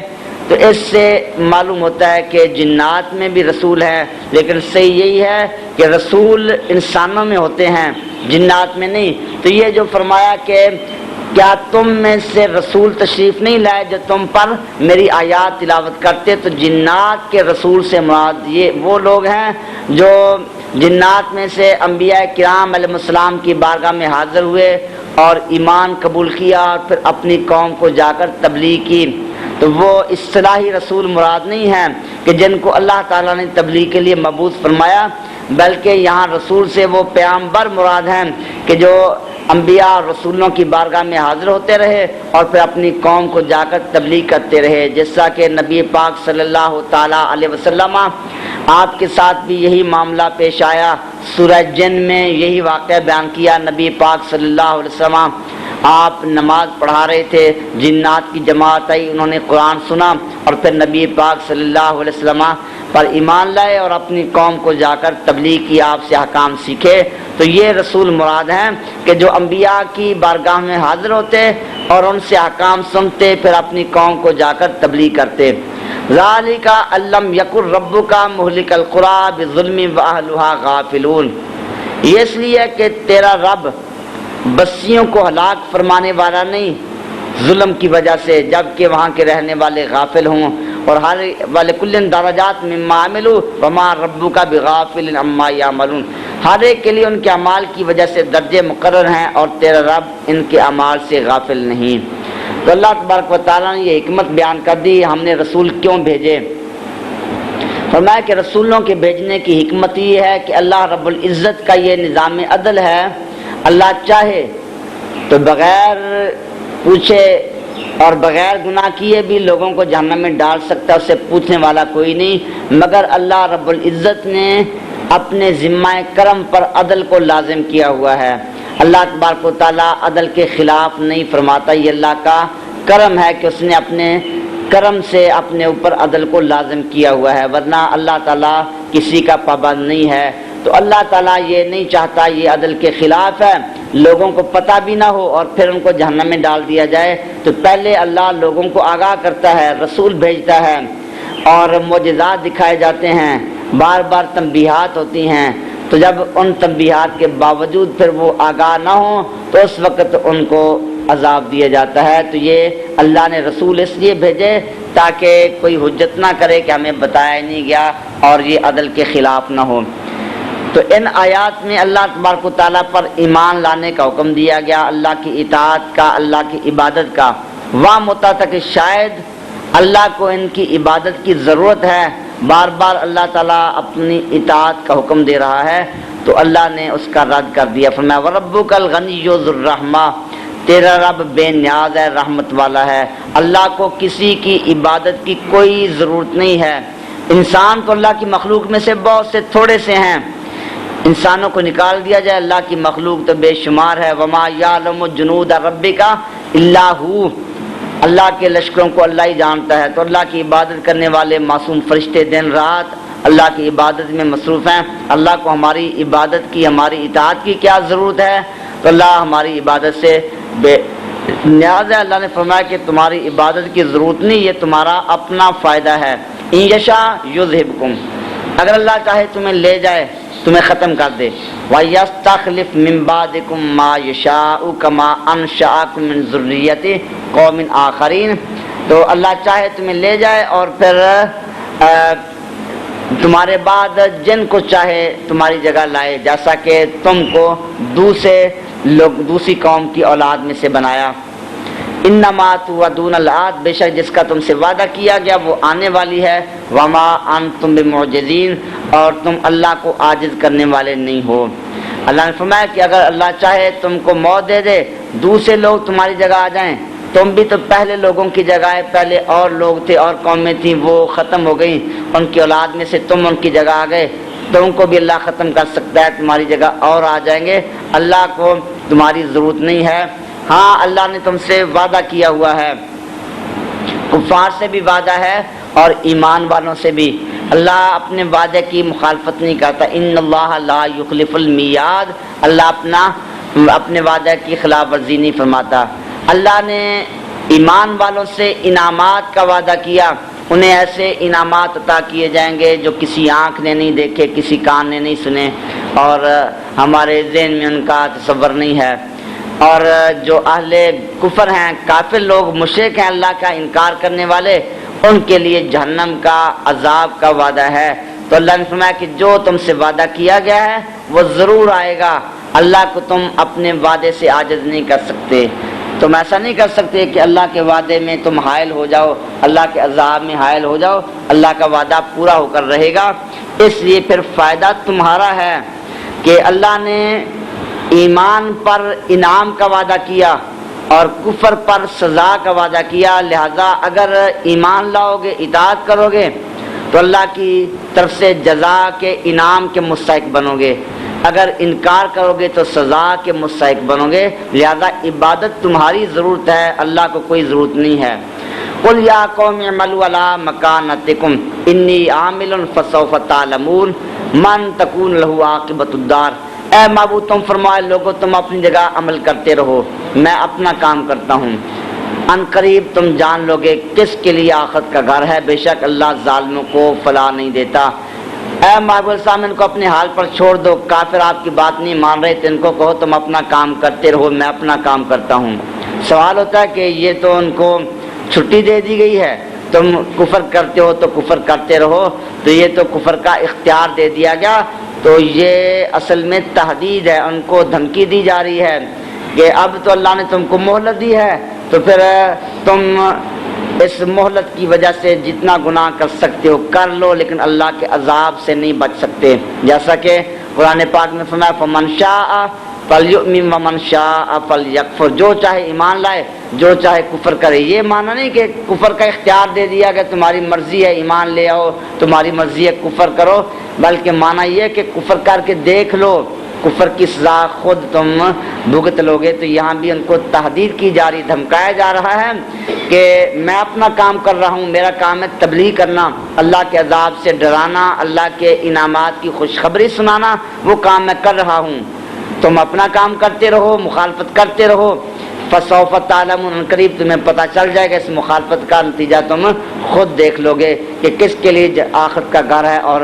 تو اس سے معلوم ہوتا ہے کہ جنات میں بھی رسول ہیں، لیکن صحیح یہی ہے کہ رسول انسانوں میں ہوتے ہیں، جنات میں نہیں۔ تو یہ جو فرمایا کہ کیا تم میں سے رسول تشریف نہیں لائے جو تم پر میری آیات تلاوت کرتے، تو جنات کے رسول سے مراد یہ وہ لوگ ہیں جو جنات میں سے انبیاء کرام علیہ السلام کی بارگاہ میں حاضر ہوئے اور ایمان قبول کیا اور پھر اپنی قوم کو جا کر تبلیغ کی۔ تو وہ اصطلاحی رسول مراد نہیں ہیں کہ جن کو اللہ تعالیٰ نے تبلیغ کے لیے مبعوث فرمایا، بلکہ یہاں رسول سے وہ پیغمبر مراد ہیں کہ جو انبیاء اور رسولوں کی بارگاہ میں حاضر ہوتے رہے اور پھر اپنی قوم کو جا کر تبلیغ کرتے رہے، جیسا کہ نبی پاک صلی اللہ تعالیٰ علیہ وسلم آپ کے ساتھ بھی یہی معاملہ پیش آیا۔ سورہ جن میں یہی واقعہ بیان کیا، نبی پاک صلی اللہ علیہ وسلم آپ نماز پڑھا رہے تھے، جنات کی جماعت آئی، انہوں نے قرآن سنا اور پھر نبی پاک صلی اللہ علیہ وسلم پر ایمان لائے اور اپنی قوم کو جا کر تبلیغ کی، آپ سے احکام سیکھے۔ تو یہ رسول مراد ہیں کہ جو انبیاء کی بارگاہ میں حاضر ہوتے اور ان سے احکام سنتے، پھر اپنی قوم کو جا کر تبلیغ کرتے۔ ذالک علم یکن ربک مہلک القری بظلم واہلھا غافلون، یہ اس لیے کہ تیرا رب بستیوں کو ہلاک فرمانے والا نہیں ظلم کی وجہ سے، جبکہ وہاں کے رہنے والے غافل ہوں۔ اور ہر ولکل درجات مما عملوا وما ربک بغافل عما یعملون، ہر ایک کے لیے ان کے اعمال کی وجہ سے درجے مقرر ہیں اور تیرا رب ان کے اعمال سے غافل نہیں۔ تو اللہ تبارک و تعالیٰ نے یہ حکمت بیان کر دی ہم نے رسول کیوں بھیجے۔ فرمایا کہ رسولوں کے بھیجنے کی حکمت یہ ہے کہ اللہ رب العزت کا یہ نظام عدل ہے، اللہ چاہے تو بغیر پوچھے اور بغیر گناہ کیے بھی لوگوں کو جہنم میں ڈال سکتا ہے، اس سے پوچھنے والا کوئی نہیں، مگر اللہ رب العزت نے اپنے ذمہ کرم پر عدل کو لازم کیا ہوا ہے۔ اللہ تبارک و تعالیٰ عدل کے خلاف نہیں فرماتا، یہ اللہ کا کرم ہے کہ اس نے اپنے کرم سے اپنے اوپر عدل کو لازم کیا ہوا ہے، ورنہ اللہ تعالیٰ کسی کا پابند نہیں ہے۔ تو اللہ تعالیٰ یہ نہیں چاہتا، یہ عدل کے خلاف ہے لوگوں کو پتہ بھی نہ ہو اور پھر ان کو جہنم میں ڈال دیا جائے۔ تو پہلے اللہ لوگوں کو آگاہ کرتا ہے، رسول بھیجتا ہے اور معجزات دکھائے جاتے ہیں، بار بار تنبیہات ہوتی ہیں۔ تو جب ان تنبیہات کے باوجود پھر وہ آگاہ نہ ہوں تو اس وقت ان کو عذاب دیا جاتا ہے۔ تو یہ اللہ نے رسول اس لیے بھیجے تاکہ کوئی حجت نہ کرے کہ ہمیں بتایا نہیں گیا اور یہ عدل کے خلاف نہ ہو۔ تو ان آیات میں اللہ تبارک و تعالیٰ پر ایمان لانے کا حکم دیا گیا، اللہ کی اطاعت کا، اللہ کی عبادت کا۔ وہاں ہوتا تھا کہ شاید اللہ کو ان کی عبادت کی ضرورت ہے، بار بار اللہ تعالیٰ اپنی اطاعت کا حکم دے رہا ہے، تو اللہ نے اس کا رد کر دیا۔ فرمایا وَرَبُّكَ الْغَنِيُّ ذُو الرَّحْمَةِ، تیرا رب بے نیاز ہے، رحمت والا ہے۔ اللہ کو کسی کی عبادت کی کوئی ضرورت نہیں ہے۔ انسان تو اللہ کی مخلوق میں سے بہت سے تھوڑے سے ہیں، انسانوں کو نکال دیا جائے، اللہ کی مخلوق تو بے شمار ہے۔ وَمَا يَعْلَمُ جُنُودَ رَبِّكَ إِلَّا هُوَ، اللہ کے لشکروں کو اللہ ہی جانتا ہے۔ تو اللہ کی عبادت کرنے والے معصوم فرشتے دن رات اللہ کی عبادت میں مصروف ہیں۔ اللہ کو ہماری عبادت کی، ہماری اطاعت کی کیا ضرورت ہے؟ تو اللہ ہماری عبادت سے بے نیاز ہے۔ اللہ نے فرمایا کہ تمہاری عبادت کی ضرورت نہیں، یہ تمہارا اپنا فائدہ ہے۔ إِن يَشَأْ يُذْهِبْكُمْ، اگر اللہ چاہے تمہیں لے جائے، تمہیں ختم کر دے۔ وَيَسْتَخْلِفْ مِن بَعْدِكُم مَّا يَشَاءُ كَمَا أَنشَأَكُم مِّن ذُرِّيَّةِ قَوْمٍ آخَرِينَ، تو اللہ چاہے تمہیں لے جائے اور پھر تمہارے بعد جن کو چاہے تمہاری جگہ لائے، جیسا کہ تم کو دوسری قوم کی اولاد میں سے بنایا۔ انما توعدون لآت، بے شک جس کا تم سے وعدہ کیا گیا وہ آنے والی ہے۔ وما انتم بمعجزین، اور تم اللہ کو عاجز کرنے والے نہیں ہو۔ اللہ نے فرمایا کہ اگر اللہ چاہے تم کو موت دے دے، دوسرے لوگ تمہاری جگہ آ جائیں، تم بھی تو پہلے لوگوں کی جگہ ہے، پہلے اور لوگ تھے اور قومیں تھیں، وہ ختم ہو گئیں، ان کی اولاد میں سے تم ان کی جگہ آ گئے، تم کو بھی اللہ ختم کر سکتا ہے، تمہاری جگہ اور آ جائیں گے۔ اللہ کو تمہاری ضرورت نہیں ہے۔ ہاں اللہ نے تم سے وعدہ کیا ہوا ہے، کفار سے بھی وعدہ ہے اور ایمان والوں سے بھی۔ اللہ اپنے وعدے کی مخالفت نہیں کرتا۔ ان اللہ لا یخلف المیعاد، اللہ اپنے وعدے کی خلاف ورزی نہیں فرماتا۔ اللہ نے ایمان والوں سے انعامات کا وعدہ کیا، انہیں ایسے انعامات عطا کیے جائیں گے جو کسی آنکھ نے نہیں دیکھے، کسی کان نے نہیں سنے اور ہمارے ذہن میں ان کا تصور نہیں ہے۔ اور جو اہل کفر ہیں، کافر لوگ، مشرک ہیں، اللہ کا انکار کرنے والے، ان کے لیے جہنم کا عذاب کا وعدہ ہے۔ تو اللہ نے فرمایا کہ جو تم سے وعدہ کیا گیا ہے وہ ضرور آئے گا۔ اللہ کو تم اپنے وعدے سے عاجز نہیں کر سکتے۔ تم ایسا نہیں کر سکتے کہ اللہ کے وعدے میں تم حائل ہو جاؤ، اللہ کے عذاب میں حائل ہو جاؤ۔ اللہ کا وعدہ پورا ہو کر رہے گا، اس لیے پھر فائدہ تمہارا ہے کہ اللہ نے ایمان پر انعام کا وعدہ کیا اور کفر پر سزا کا وعدہ کیا، لہذا اگر ایمان لاؤ گے، اطاعت کرو گے تو اللہ کی طرف سے جزا کے انعام کے مستحق بنو گے۔ اگر انکار کرو گے تو سزا کے مستحق بنو گے، لہذا عبادت تمہاری ضرورت ہے، اللہ کو کوئی ضرورت نہیں ہے۔ قل یا قوم اعملوا علی مکانتکم انی عامل فسوف تعلمون من تکون له عاقبۃ الدار، اے معبود تم فرمائے لوگو تم اپنی جگہ عمل کرتے رہو، میں اپنا کام کرتا ہوں، ان قریب تم جان لو گے کس کے لیے آخرت کا گھر ہے، بے شک اللہ ظالموں کو فلاح نہیں دیتا۔ اے معبود صاحب ان کو اپنے حال پر چھوڑ دو، کافر آپ کی بات نہیں مان رہے تو ان کو کہو تم اپنا کام کرتے رہو، میں اپنا کام کرتا ہوں۔ سوال ہوتا ہے کہ یہ تو ان کو چھٹی دے دی گئی ہے، تم کفر کرتے ہو تو کفر کرتے رہو، تو یہ تو کفر کا اختیار دے دیا گیا، تو یہ اصل میں تہدید ہے، ان کو دھمکی دی جا رہی ہے کہ اب تو اللہ نے تم کو مہلت دی ہے، تو پھر تم اس مہلت کی وجہ سے جتنا گناہ کر سکتے ہو کر لو، لیکن اللہ کے عذاب سے نہیں بچ سکتے، جیسا کہ قرآن پاک میں فرمایا فمن شاء فلیؤمن ومن شاء فلیکفر، جو چاہے ایمان لائے جو چاہے کفر کرے۔ یہ معنی نہیں کہ کفر کا اختیار دے دیا کہ تمہاری مرضی ہے ایمان لے آؤ، تمہاری مرضی ہے کفر کرو، بلکہ معنی یہ کہ کفر کر کے دیکھ لو، کفر کی سزا خود تم بھگت لو گے۔ تو یہاں بھی ان کو تحدید کی جا رہی، دھمکایا جا رہا ہے کہ میں اپنا کام کر رہا ہوں، میرا کام ہے تبلیغ کرنا، اللہ کے عذاب سے ڈرانا، اللہ کے انعامات کی خوشخبری سنانا، وہ کام میں کر رہا ہوں، تم اپنا کام کرتے رہو، مخالفت کرتے رہو، فسوف تعلمون، قریب تمہیں پتہ چل جائے گا، اس مخالفت کا نتیجہ تم خود دیکھ لو گے کہ کس کے لیے آخرت کا گھر ہے اور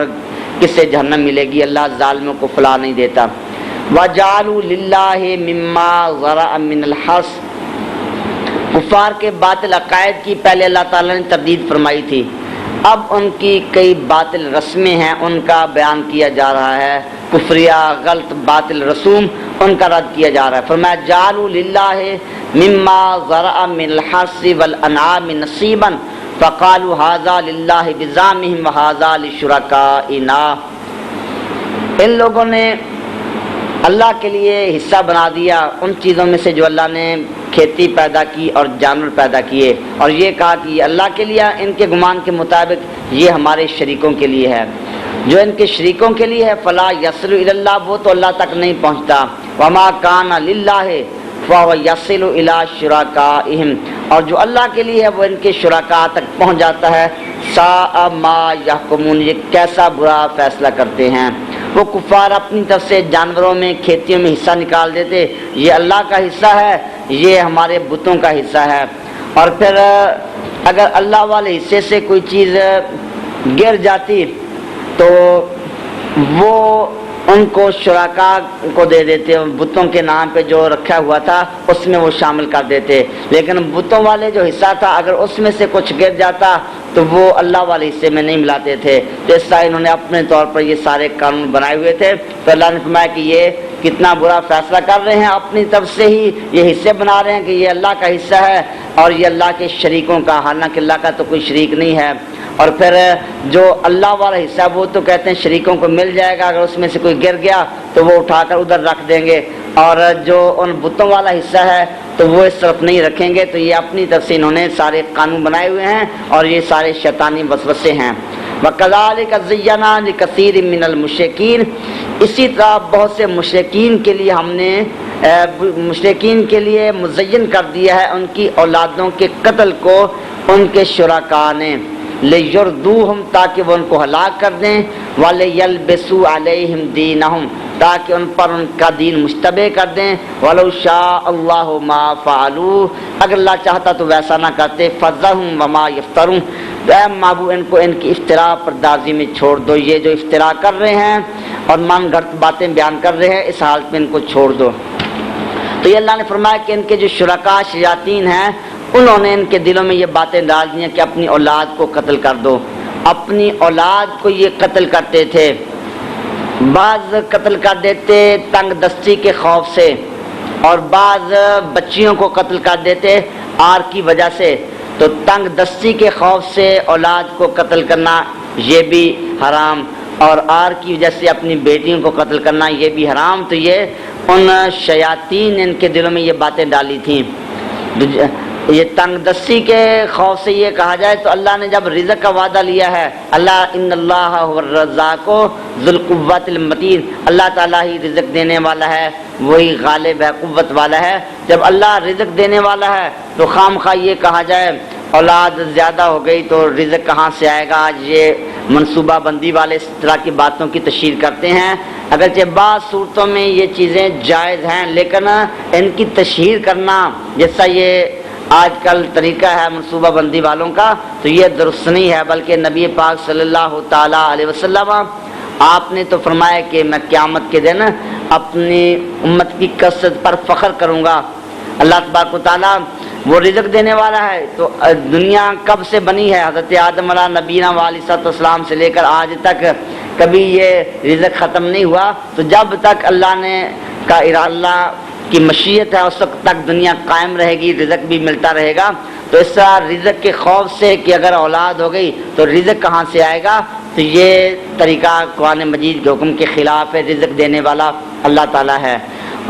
کس سے جہنم ملے گی۔ اللہ ظالموں کو فلاح نہیں دیتا۔ وَجَعَلُوا لِلَّهِ مِمَّا ذَرَأَ مِنَ الْحَرْثِ، کفار کے باطل عقائد کی پہلے اللہ تعالیٰ نے تردید فرمائی تھی، اب ان کی کئی باطل رسمیں ہیں، ان کا بیان کیا جا رہا ہے، کفریہ غلط باطل رسوم ان کا رد کیا جا رہا ہے۔ فرمایا جعلوا للہ مما ذرأ من الحرث والانعام نصیبا فقالوا ھذا للہ بزعمهم وھذا لشرکائنا، ان لوگوں نے اللہ کے لیے حصہ بنا دیا ان چیزوں میں سے جو اللہ نے کھیتی پیدا کی اور جانور پیدا کیے، اور یہ کہا کہ یہ اللہ کے لیے، ان کے گمان کے مطابق یہ ہمارے شریکوں کے لیے ہے، جو ان کے شریکوں کے لیے ہے فلا یصل الی اللہ، وہ تو اللہ تک نہیں پہنچتا، وما کان للہ فهو یصل الی شرکائہم، اور جو اللہ کے لیے ہے وہ ان کے شرکاء تک پہنچ جاتا ہے۔ ساء ما یحکمون، یہ کیسا برا فیصلہ کرتے ہیں۔ وہ کفار اپنی طرف سے جانوروں میں کھیتیوں میں حصہ نکال دیتے، یہ اللہ کا حصہ ہے، یہ ہمارے بتوں کا حصہ ہے، اور پھر اگر اللہ والے حصے سے کوئی چیز گر جاتی تو وہ ان کو شرکاء کو دے دیتے، بتوں کے نام پہ جو رکھا ہوا تھا اس میں وہ شامل کر دیتے، لیکن بتوں والے جو حصہ تھا اگر اس میں سے کچھ گر جاتا تو وہ اللہ والے حصے میں نہیں ملاتے تھے۔ تو اس طرح انہوں نے اپنے طور پر یہ سارے قانون بنائے ہوئے تھے، تو اللہ نے فرمایا کہ یہ کتنا برا فیصلہ کر رہے ہیں، اپنی طرف سے ہی یہ حصے بنا رہے ہیں کہ یہ اللہ کا حصہ ہے اور یہ اللہ کے شریکوں کا، حالانکہ اللہ کا تو کوئی شریک نہیں ہے۔ اور پھر جو اللہ والا حصہ وہ تو کہتے ہیں شریکوں کو مل جائے گا، اگر اس میں سے کوئی گر گیا تو وہ اٹھا کر ادھر رکھ دیں گے، اور جو ان بتوں والا حصہ ہے تو وہ اس طرف نہیں رکھیں گے۔ تو یہ اپنی طرف سے انہوں نے سارے قانون بنائے ہوئے ہیں اور یہ سارے شیطانی وسوسے ہیں۔ وَكَذَلِكَ زَيَّنَا لِكَثِيرٍ مِّنَ الْمُشْرِكِينَ، اسی طرح بہت سے مشرکین کے لیے ہم نے مزین کر دیا ہے ان کی اولادوں کے قتل کو ان کے شرکاء نے، لِيُرْدُوهُمْ، تاکہ وہ ان کو ہلاک کر دیں، وَلِيَلْبِسُوا عَلَيْهِمْ دِينَهُمْ، تاکہ ان پر ان کا دین مشتبہ کر دیں، وَلَوْ شَاءَ اللَّهُ مَا فَعَلُوهُ، اگر اللہ چاہتا تو ویسا نہ کرتے، فَذَرْهُمْ وَمَا يَفْتَرُونَ، اے معبود ان کو ان کی افتراء پردازی میں چھوڑ دو، یہ جو افتراء کر رہے ہیں اور من گھڑت باتیں بیان کر رہے ہیں اس حالت میں ان کو چھوڑ دو۔ تو یہ اللہ نے فرمایا کہ ان کے جو شرکاء شیاطین ہیں انہوں نے ان کے دلوں میں یہ باتیں ڈال دی ہیں کہ اپنی اولاد کو قتل کر دو، اپنی اولاد کو یہ قتل کرتے تھے، بعض قتل کر دیتے تنگ دستی کے خوف سے، اور بعض بچیوں کو قتل کر دیتے آر کی وجہ سے۔ تو تنگ دستی کے خوف سے اولاد کو قتل کرنا یہ بھی حرام، اور آر کی وجہ سے اپنی بیٹیوں کو قتل کرنا یہ بھی حرام۔ تو یہ ان شیاطین نے ان کے دلوں میں یہ باتیں ڈالی تھیں۔ یہ تنگ دستی کے خوف سے یہ کہا جائے تو اللہ نے جب رزق کا وعدہ لیا ہے، اللہ ان اللہ هو الرزاق ذو القوۃ المتین، اللہ تعالیٰ ہی رزق دینے والا ہے، وہی غالب ہے، قوت والا ہے۔ جب اللہ رزق دینے والا ہے تو خامخواہ یہ کہا جائے اولاد زیادہ ہو گئی تو رزق کہاں سے آئے گا، آج یہ منصوبہ بندی والے اس طرح کی باتوں کی تشہیر کرتے ہیں۔ اگرچہ بعض صورتوں میں یہ چیزیں جائز ہیں، لیکن ان کی تشہیر کرنا جیسا یہ آج کل طریقہ ہے منصوبہ بندی والوں کا، تو یہ درست نہیں ہے، بلکہ نبی پاک صلی اللہ تعالیٰ علیہ وسلم آپ نے تو فرمایا کہ میں قیامت کے دن اپنی امت کی کثرت پر فخر کروں گا۔ اللہ تبارک و تعالیٰ وہ رزق دینے والا ہے۔ تو دنیا کب سے بنی ہے؟ حضرت آدم علیہ نبینا علیہ السلام سے لے کر آج تک کبھی یہ رزق ختم نہیں ہوا۔ تو جب تک اللہ نے کا اللہ کی مشیت ہے اس وقت تک دنیا قائم رہے گی، رزق بھی ملتا رہے گا۔ تو اس طرح رزق کے خوف سے کہ اگر اولاد ہو گئی تو رزق کہاں سے آئے گا، تو یہ طریقہ قرآن مجید کے حکم کے خلاف ہے۔ رزق دینے والا اللہ تعالیٰ ہے۔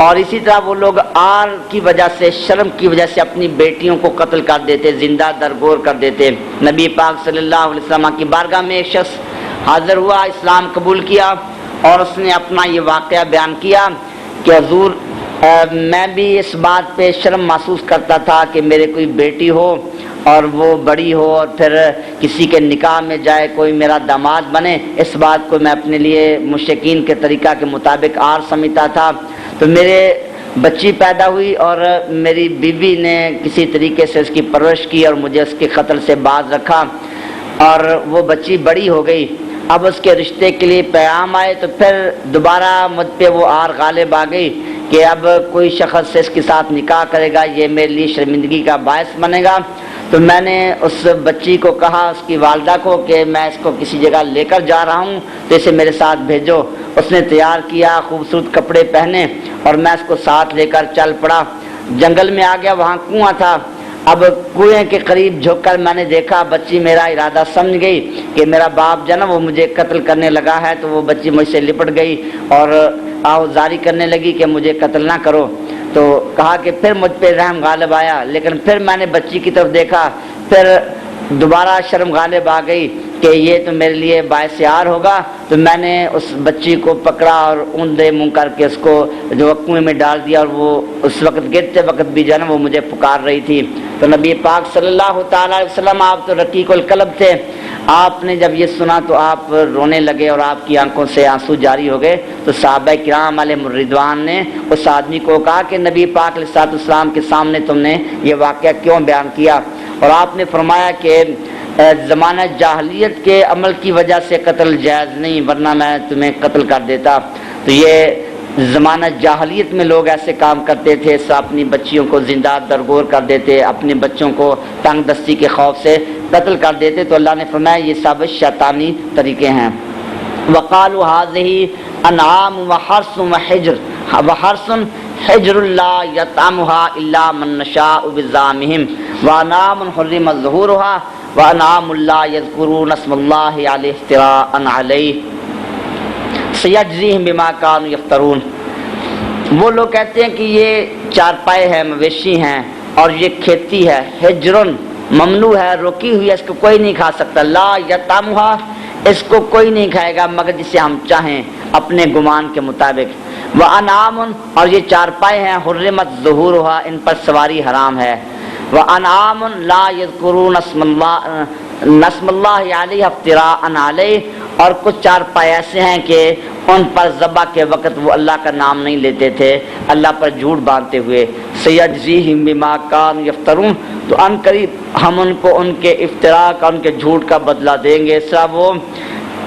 اور اسی طرح وہ لوگ آر کی وجہ سے، شرم کی وجہ سے اپنی بیٹیوں کو قتل کر دیتے، زندہ درگور کر دیتے۔ نبی پاک صلی اللہ علیہ وسلم کی بارگاہ میں ایک شخص حاضر ہوا، اسلام قبول کیا، اور اس نے اپنا یہ واقعہ بیان کیا کہ حضور میں بھی اس بات پہ شرم محسوس کرتا تھا کہ میرے کوئی بیٹی ہو اور وہ بڑی ہو اور پھر کسی کے نکاح میں جائے، کوئی میرا داماد بنے، اس بات کو میں اپنے لیے مشرکین کے طریقہ کے مطابق آر سمجھتا تھا۔ تو میرے بچی پیدا ہوئی اور میری بیوی نے کسی طریقے سے اس کی پرورش کی اور مجھے اس کے قتل سے باز رکھا، اور وہ بچی بڑی ہو گئی۔ اب اس کے رشتے کے لیے پیغام آئے تو پھر دوبارہ مجھ پہ وہ آر غالب آ گئی کہ اب کوئی شخص سے اس کے ساتھ نکاح کرے گا، یہ میرے لیے شرمندگی کا باعث بنے گا۔ تو میں نے اس بچی کو کہا، اس کی والدہ کو، کہ میں اس کو کسی جگہ لے کر جا رہا ہوں تو اسے میرے ساتھ بھیجو۔ اس نے تیار کیا، خوبصورت کپڑے پہنے، اور میں اس کو ساتھ لے کر چل پڑا۔ جنگل میں آ گیا، وہاں کنواں تھا۔ اب کنویں کے قریب جھک کر میں نے دیکھا بچی میرا ارادہ سمجھ گئی کہ میرا باپ جو ہے نا وہ مجھے قتل کرنے لگا ہے، تو وہ بچی مجھ سے لپٹ گئی اور آہوزاری کرنے لگی کہ مجھے قتل نہ کرو۔ تو کہا کہ پھر مجھ پہ رحم غالب آیا، لیکن پھر میں نے بچی کی طرف دیکھا، پھر دوبارہ شرم غالب آ گئی کہ یہ تو میرے لیے باعث عار ہوگا۔ تو میں نے اس بچی کو پکڑا اور اوندے منہ کر کے اس کو جو کنویں میں ڈال دیا، اور وہ اس وقت گرتے وقت بھی جو ہے نا وہ مجھے پکار رہی تھی۔ تو نبی پاک صلی اللہ تعالیٰ علیہ وسلم، آپ تو رقیق القلب تھے، آپ نے جب یہ سنا تو آپ رونے لگے اور آپ کی آنکھوں سے آنسو جاری ہو گئے۔ تو صحابہ کرام علیہم الرضوان نے اس آدمی کو کہا کہ نبی پاک علیہ السلام کے سامنے تم نے یہ واقعہ کیوں بیان کیا؟ اور آپ نے فرمایا کہ زمانہ جاہلیت کے عمل کی وجہ سے قتل جائز نہیں، ورنہ میں تمہیں قتل کر دیتا۔ تو یہ زمانہ جاہلیت میں لوگ ایسے کام کرتے تھے، اپنی بچیوں کو زندہ درگور کر دیتے، اپنے بچوں کو تنگ دستی کے خوف سے قتل کر دیتے۔ تو اللہ نے فرمایا یہ سب شیطانی طریقے ہیں۔ وقالوا هذه انعام وحرث وحجر حجر لا يطعمها الا من نشاء بزعمهم وانعام حرم ظهورها وانعام لا يذكرون اسم الله عليه افتراء عليه سيجزيهم بما كانوا يفترون۔ وہ لوگ کہتے ہیں کہ یہ چارپائے ہیں، مویشی ہیں، اور یہ کھیتی ہے، ہجرن ممنوع ہے، روکی ہوئی ہے، اس کو کوئی نہیں کھا سکتا، لا یطعمها اس کو کوئی نہیں کھائے گا مگر جسے ہم چاہیں اپنے گمان کے مطابق۔ وانعام اور یہ چارپائے ہیں، حرمت ظہورها ان پر سواری حرام ہے۔ وانعام لا یذکرون اسم اللہ علیہ افتراء علیہ اور کچھ چارپائے ایسے ہیں کہ ان پر ذبح کے وقت وہ اللہ کا نام نہیں لیتے تھے، اللہ پر جھوٹ باندھتے ہوئے۔ سیجزیہم بما کانوا یفترون تو ان قریب ہم ان کو ان کے افتراء کا، ان کے جھوٹ کا بدلہ دیں گے۔ اس طرح وہ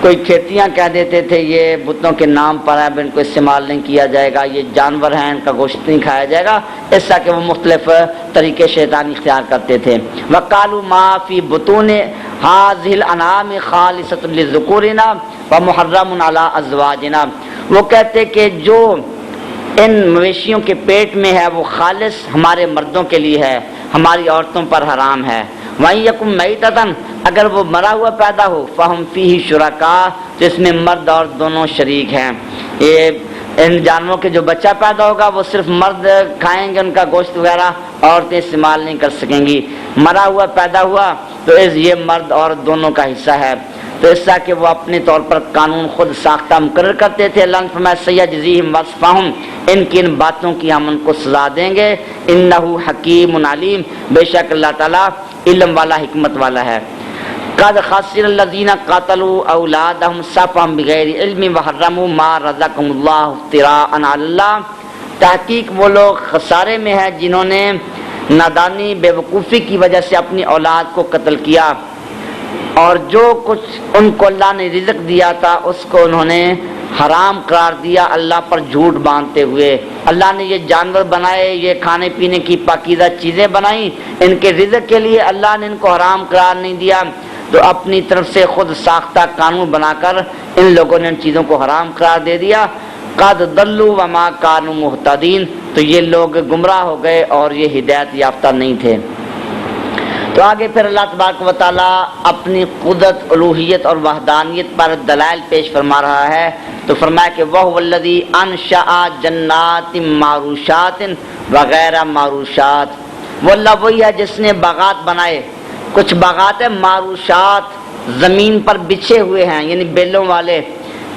کوئی کھیتیاں کہہ دیتے تھے یہ بتوں کے نام پر ہیں، ان کو استعمال نہیں کیا جائے گا، یہ جانور ہیں ان کا گوشت نہیں کھایا جائے گا، اس طرح کہ وہ مختلف طریقے شیطانی اختیار کرتے تھے۔ وقالوا ما فی بطون هذه الانعام خالصۃ لذکورنا ومحرم علی ازواجنا، وہ کہتے کہ جو ان مویشیوں کے پیٹ میں ہے وہ خالص ہمارے مردوں کے لیے ہے، ہماری عورتوں پر حرام ہے۔ وَإِن يَكُن مَيْتَةً اگر وہ مرا ہوا پیدا ہو فَهُمْ فِيهِ شُرَكَاء تو اس میں مرد اور دونوں شریک ہیں۔ یہ ان جانوروں کے جو بچہ پیدا ہوگا وہ صرف مرد کھائیں گے ان کا گوشت وغیرہ، عورتیں استعمال نہیں کر سکیں گی۔ مرا ہوا پیدا ہوا تو یہ مرد عورت دونوں کا حصہ ہے، تو اس طرح کہ وہ اپنے طور پر قانون خود ساختہ مقرر کرتے تھے۔ اللہ نے فرمایا سیجزیہم وصفہم، ان کی ان باتوں کی ہم ان کو سزا دیں گے۔ انہ حکیم علیم، بے شک اللہ تعالیٰ علم والا حکمت والا ہے۔ قد خسر الذین قتلوا اولادہم سفہا بغیر علم وحرموا ما رزقهم اللہ افتراء علی اللہ، تحقیق وہ لوگ خسارے میں ہیں جنہوں نے نادانی بے وقوفی کی وجہ سے اپنی اولاد کو قتل کیا، اور جو کچھ ان کو اللہ نے رزق دیا تھا اس کو انہوں نے حرام قرار دیا اللہ پر جھوٹ باندھتے ہوئے۔ اللہ نے یہ جانور بنائے، یہ کھانے پینے کی پاکیزہ چیزیں بنائیں، ان کے رزق کے لیے اللہ نے ان کو حرام قرار نہیں دیا، تو اپنی طرف سے خود ساختہ قانون بنا کر ان لوگوں نے ان چیزوں کو حرام قرار دے دیا۔ قد ضلوا وما كانوا مهتدين، تو یہ لوگ گمراہ ہو گئے اور یہ ہدایت یافتہ نہیں تھے۔ تو آگے پھر اللہ تبارک و تعالیٰ اپنی قدرت، الوہیت اور وحدانیت پر دلائل پیش فرما رہا ہے، تو فرمایا کہ وَهُوَ الَّذِي أَنشَأَ جَنَّاتٍ مَّعْرُوشَاتٍ وغیرہ معروشات، وہ اللہ وہی ہے جس نے باغات بنائے، کچھ باغات ہیں معروشات زمین پر بچھے ہوئے ہیں، یعنی بیلوں والے۔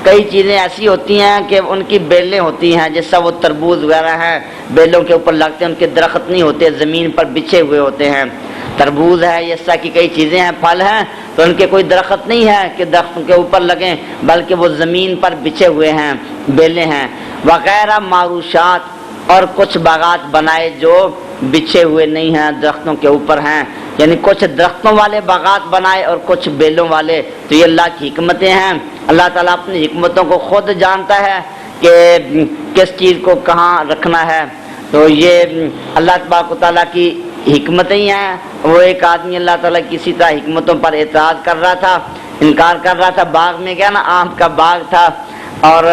کئی چیزیں ایسی ہوتی ہیں کہ ان کی بیلیں ہوتی ہیں، جیسا وہ تربوز وغیرہ ہیں، بیلوں کے اوپر لگتے ہیں، ان کے درخت نہیں ہوتے، زمین پر بچھے ہوئے ہوتے ہیں۔ تربوز ہے، اس طرح کی کئی چیزیں ہیں، پھل ہیں، تو ان کے کوئی درخت نہیں ہے کہ درختوں کے اوپر لگیں، بلکہ وہ زمین پر بچھے ہوئے ہیں، بیلیں ہیں۔ وغیرہ معروشات، اور کچھ باغات بنائے جو بچھے ہوئے نہیں ہیں، درختوں کے اوپر ہیں، یعنی کچھ درختوں والے باغات بنائے اور کچھ بیلوں والے۔ تو یہ اللہ کی حکمتیں ہیں۔ اللہ تعالیٰ اپنی حکمتوں کو خود جانتا ہے کہ کس چیز کو کہاں رکھنا ہے، تو یہ اللہ تبارک و تعالیٰ کی حکمتیں ہی ہیں۔ وہ ایک آدمی اللہ تعالیٰ کسی طرح حکمتوں پر اعتراض کر رہا تھا، انکار کر رہا تھا، باغ میں گیا نا، آم کا باغ تھا، اور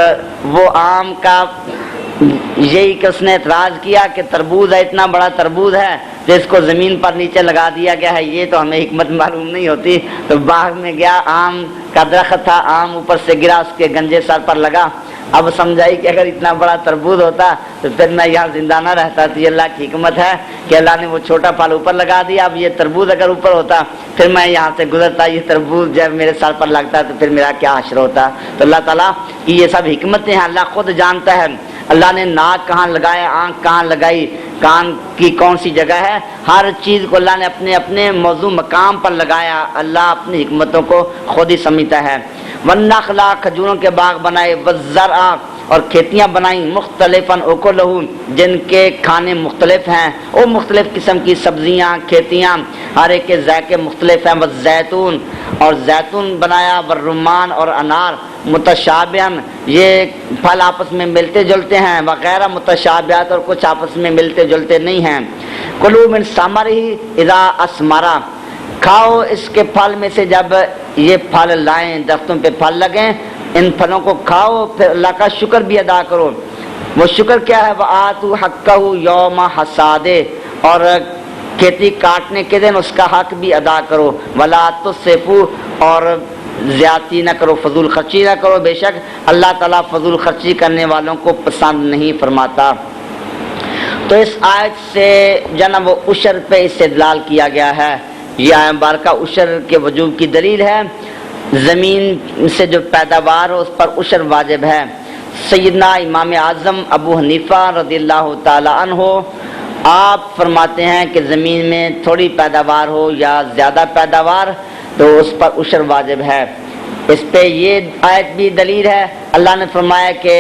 وہ آم کا یہی کہ اس نے اعتراض کیا کہ تربوز ہے، اتنا بڑا تربوز ہے جس کو زمین پر نیچے لگا دیا گیا ہے، یہ تو ہمیں حکمت معلوم نہیں ہوتی۔ تو باغ میں گیا، آم کا درخت تھا، آم اوپر سے گرا، اس کے گنجے سر پر لگا۔ اب سمجھائی کہ اگر اتنا بڑا تربوز ہوتا تو پھر میں یہاں زندہ نہ رہتا۔ تو یہ اللہ کی حکمت ہے کہ اللہ نے وہ چھوٹا پھل اوپر لگا دیا۔ اب یہ تربوز اگر اوپر ہوتا پھر میں یہاں سے گزرتا، یہ تربوز جب میرے سر پر لگتا تو پھر میرا کیا حشر ہوتا۔ تو اللہ تعالیٰ کی یہ سب حکمتیں ہیں، اللہ خود جانتا ہے۔ اللہ نے ناک کہاں لگایا، آنکھ کہاں لگائی، کان کی کون سی جگہ ہے، ہر چیز کو اللہ نے اپنے اپنے موضوع مقام پر لگایا۔ اللہ اپنی حکمتوں کو خود ہی سمجھتا ہے۔ والنخل، کھجوروں کے باغ بنائے، والزرع، اور کھیتیاں بنائیں، مختلفاً اکلہ، جن کے کھانے مختلف ہیں، وہ مختلف قسم کی سبزیاں، کھیتیاں، ہر ایک کے ذائقے مختلف ہیں۔ والزیتون، اور زیتون بنایا، والرمان، اور انار، متشابہن، یہ پھل آپس میں ملتے جلتے ہیں، وغیرہ متشابہات، اور کچھ آپس میں ملتے جلتے نہیں ہیں۔ کلوا من ثمرہ اذا اثمر، کھاؤ اس کے پھل میں سے جب یہ پھل لائیں، درختوں پہ پھل لگیں، ان پھلوں کو کھاؤ، پھر اللہ کا شکر بھی ادا کرو۔ وہ شکر کیا ہے؟ وَآتُوا حَقَّهُ يَوْمَ حَصَادِهِ، اور کھیتی کاٹنے کے دن اس کا حق بھی ادا کرو۔ وَلَا تُسْرِفُوا، اور زیادتی نہ کرو، فضول خرچی نہ کرو، بے شک اللہ تعالیٰ فضول خرچی کرنے والوں کو پسند نہیں فرماتا۔ تو اس آیت سے جناب وہ عشر پہ استدلال کیا گیا ہے۔ یہ آیت مبارکہ عشر کے وجوب کی دلیل ہے۔ زمین سے جو پیداوار ہو اس پر عشر واجب ہے۔ سیدنا امام اعظم ابو حنیفہ رضی اللہ تعالی عنہ آپ فرماتے ہیں کہ زمین میں تھوڑی پیداوار ہو یا زیادہ پیداوار تو اس پر عشر واجب ہے۔ اس پہ یہ آیت بھی دلیل ہے۔ اللہ نے فرمایا کہ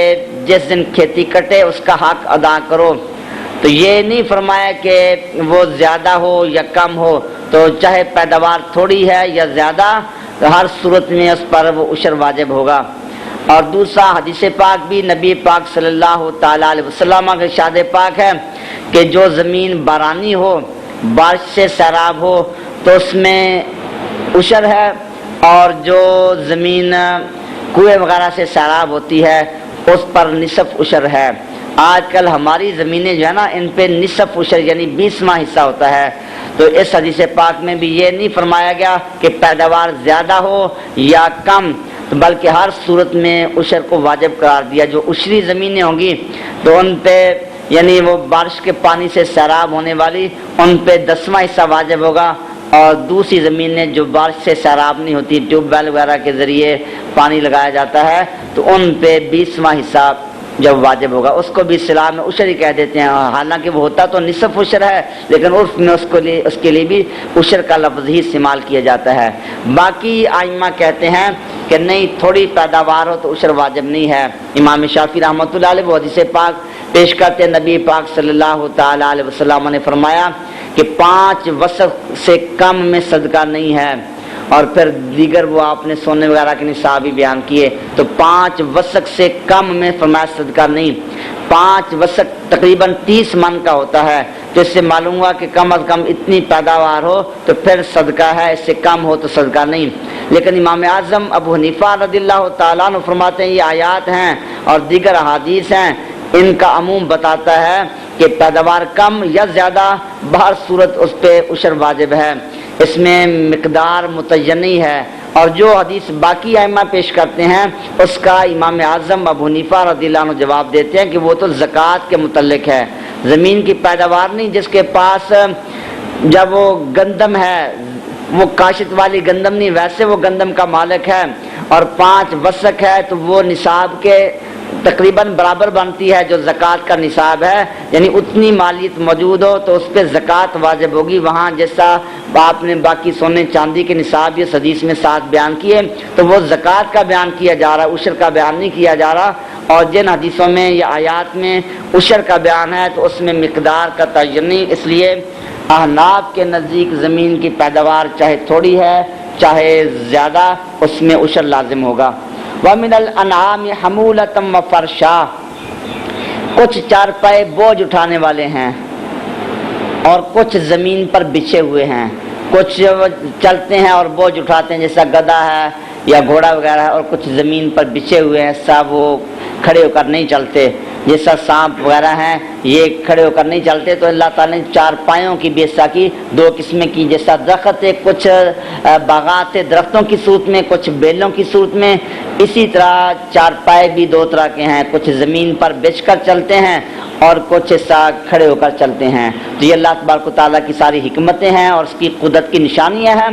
جس دن کھیتی کٹے اس کا حق ادا کرو، تو یہ نہیں فرمایا کہ وہ زیادہ ہو یا کم ہو، تو چاہے پیداوار تھوڑی ہے یا زیادہ، ہر صورت میں اس پر وہ عشر واجب ہوگا۔ اور دوسرا حدیث پاک بھی نبی پاک صلی اللہ تعالی علیہ وسلم کے ارشاد پاک ہے کہ جو زمین بارانی ہو، بارش سے سیراب ہو، تو اس میں عشر ہے، اور جو زمین کنویں وغیرہ سے سیراب ہوتی ہے اس پر نصف عشر ہے۔ آج کل ہماری زمینیں جو ہے نا، ان پہ نصف عشر یعنی 20واں حصہ ہوتا ہے۔ تو اس حدیث پاک میں بھی یہ نہیں فرمایا گیا کہ پیداوار زیادہ ہو یا کم، بلکہ ہر صورت میں عشر کو واجب قرار دیا۔ جو عشری زمینیں ہوں گی تو ان پہ یعنی وہ بارش کے پانی سے سیراب ہونے والی ان پہ 10واں حصہ واجب ہوگا، اور دوسری زمینیں جو بارش سے سیراب نہیں ہوتی، ٹیوب ویل وغیرہ کے ذریعے پانی لگایا جاتا ہے، تو ان پہ 20واں حصہ جب واجب ہوگا۔ اس کو بھی اصطلاح میں عشر ہی کہہ دیتے ہیں، حالانکہ وہ ہوتا تو نصف عشر ہے، لیکن عرف میں اس کے لیے بھی عشر کا لفظ ہی استعمال کیا جاتا ہے۔ باقی ائمہ کہتے ہیں کہ نہیں، تھوڑی پیداوار ہو تو عشر واجب نہیں ہے۔ امام شافعی رحمۃ اللہ علیہ وہ حدیث پاک پیش کرتے، نبی پاک صلی اللہ تعالی علیہ وسلم نے فرمایا کہ 5 وسق سے کم میں صدقہ نہیں ہے، اور پھر دیگر وہ آپ نے سونے وغیرہ کے نصاب بھی بیان کیے، تو 5 وسق سے کم میں فرمایا صدقہ نہیں۔ 5 وسق تقریباً 30 من کا ہوتا ہے، تو اس سے معلوم ہوا کہ کم از کم اتنی پیداوار ہو تو پھر صدقہ ہے، اس سے کم ہو تو صدقہ نہیں۔ لیکن امام اعظم ابو حنیفہ رضی اللہ تعالیٰ عنہ فرماتے ہیں یہ آیات ہیں اور دیگر احادیث ہیں، ان کا عموم بتاتا ہے کہ پیداوار کم یا زیادہ بہر صورت اس پہ عشر واجب ہے، اس میں مقدار متعین نہیں ہے۔ اور جو حدیث باقی ائمہ پیش کرتے ہیں اس کا امام اعظم ابو حنیفہ رضی اللہ عنہ جواب دیتے ہیں کہ وہ تو زکوٰۃ کے متعلق ہے، زمین کی پیداوار نہیں، جس کے پاس جب وہ گندم ہے، وہ کاشت والی گندم نہیں، ویسے وہ گندم کا مالک ہے اور 5 وسق ہے، تو وہ نصاب کے تقریباً برابر بنتی ہے جو زکوٰۃ کا نصاب ہے، یعنی اتنی مالیت موجود ہو تو اس پہ زکوٰۃ واجب ہوگی۔ وہاں جیسا آپ نے باقی سونے چاندی کے نصاب اس حدیث میں 7 بیان کیے، تو وہ زکوٰۃ کا بیان کیا جا رہا ہے، عشر کا بیان نہیں کیا جا رہا۔ اور جن حدیثوں میں یا آیات میں عشر کا بیان ہے تو اس میں مقدار کا تعین نہیں، اس لیے احناف کے نزدیک زمین کی پیداوار چاہے تھوڑی ہے چاہے زیادہ، اس میں عشر لازم ہوگا۔ وَمِنَ الْأَنْعَامِ حَمُولَةً وَفَرْشًا، کچھ چارپائے بوجھ اٹھانے والے ہیں اور کچھ زمین پر بچھے ہوئے ہیں، کچھ چلتے ہیں اور بوجھ اٹھاتے ہیں جیسا گدھا ہے یا گھوڑا وغیرہ ہے، اور کچھ زمین پر بچھے ہوئے ہیں، سب وہ کھڑے ہو کر نہیں چلتے، جیسا سانپ وغیرہ ہیں یہ کھڑے ہو کر نہیں چلتے۔ تو اللہ تعالیٰ نے 4 پایوں کی بھی حصہ کی، 2 قسمیں کی، جیسا درخت ہے، کچھ باغات درختوں کی صورت میں، کچھ بیلوں کی صورت میں، اسی طرح 4 پائے بھی 2 طرح کے ہیں، کچھ زمین پر بچھ کر چلتے ہیں اور کچھ حصہ کھڑے ہو کر چلتے ہیں۔ تو یہ اللہ تبارک و تعالیٰ کی ساری حکمتیں ہیں اور اس کی قدرت کی نشانیاں ہیں۔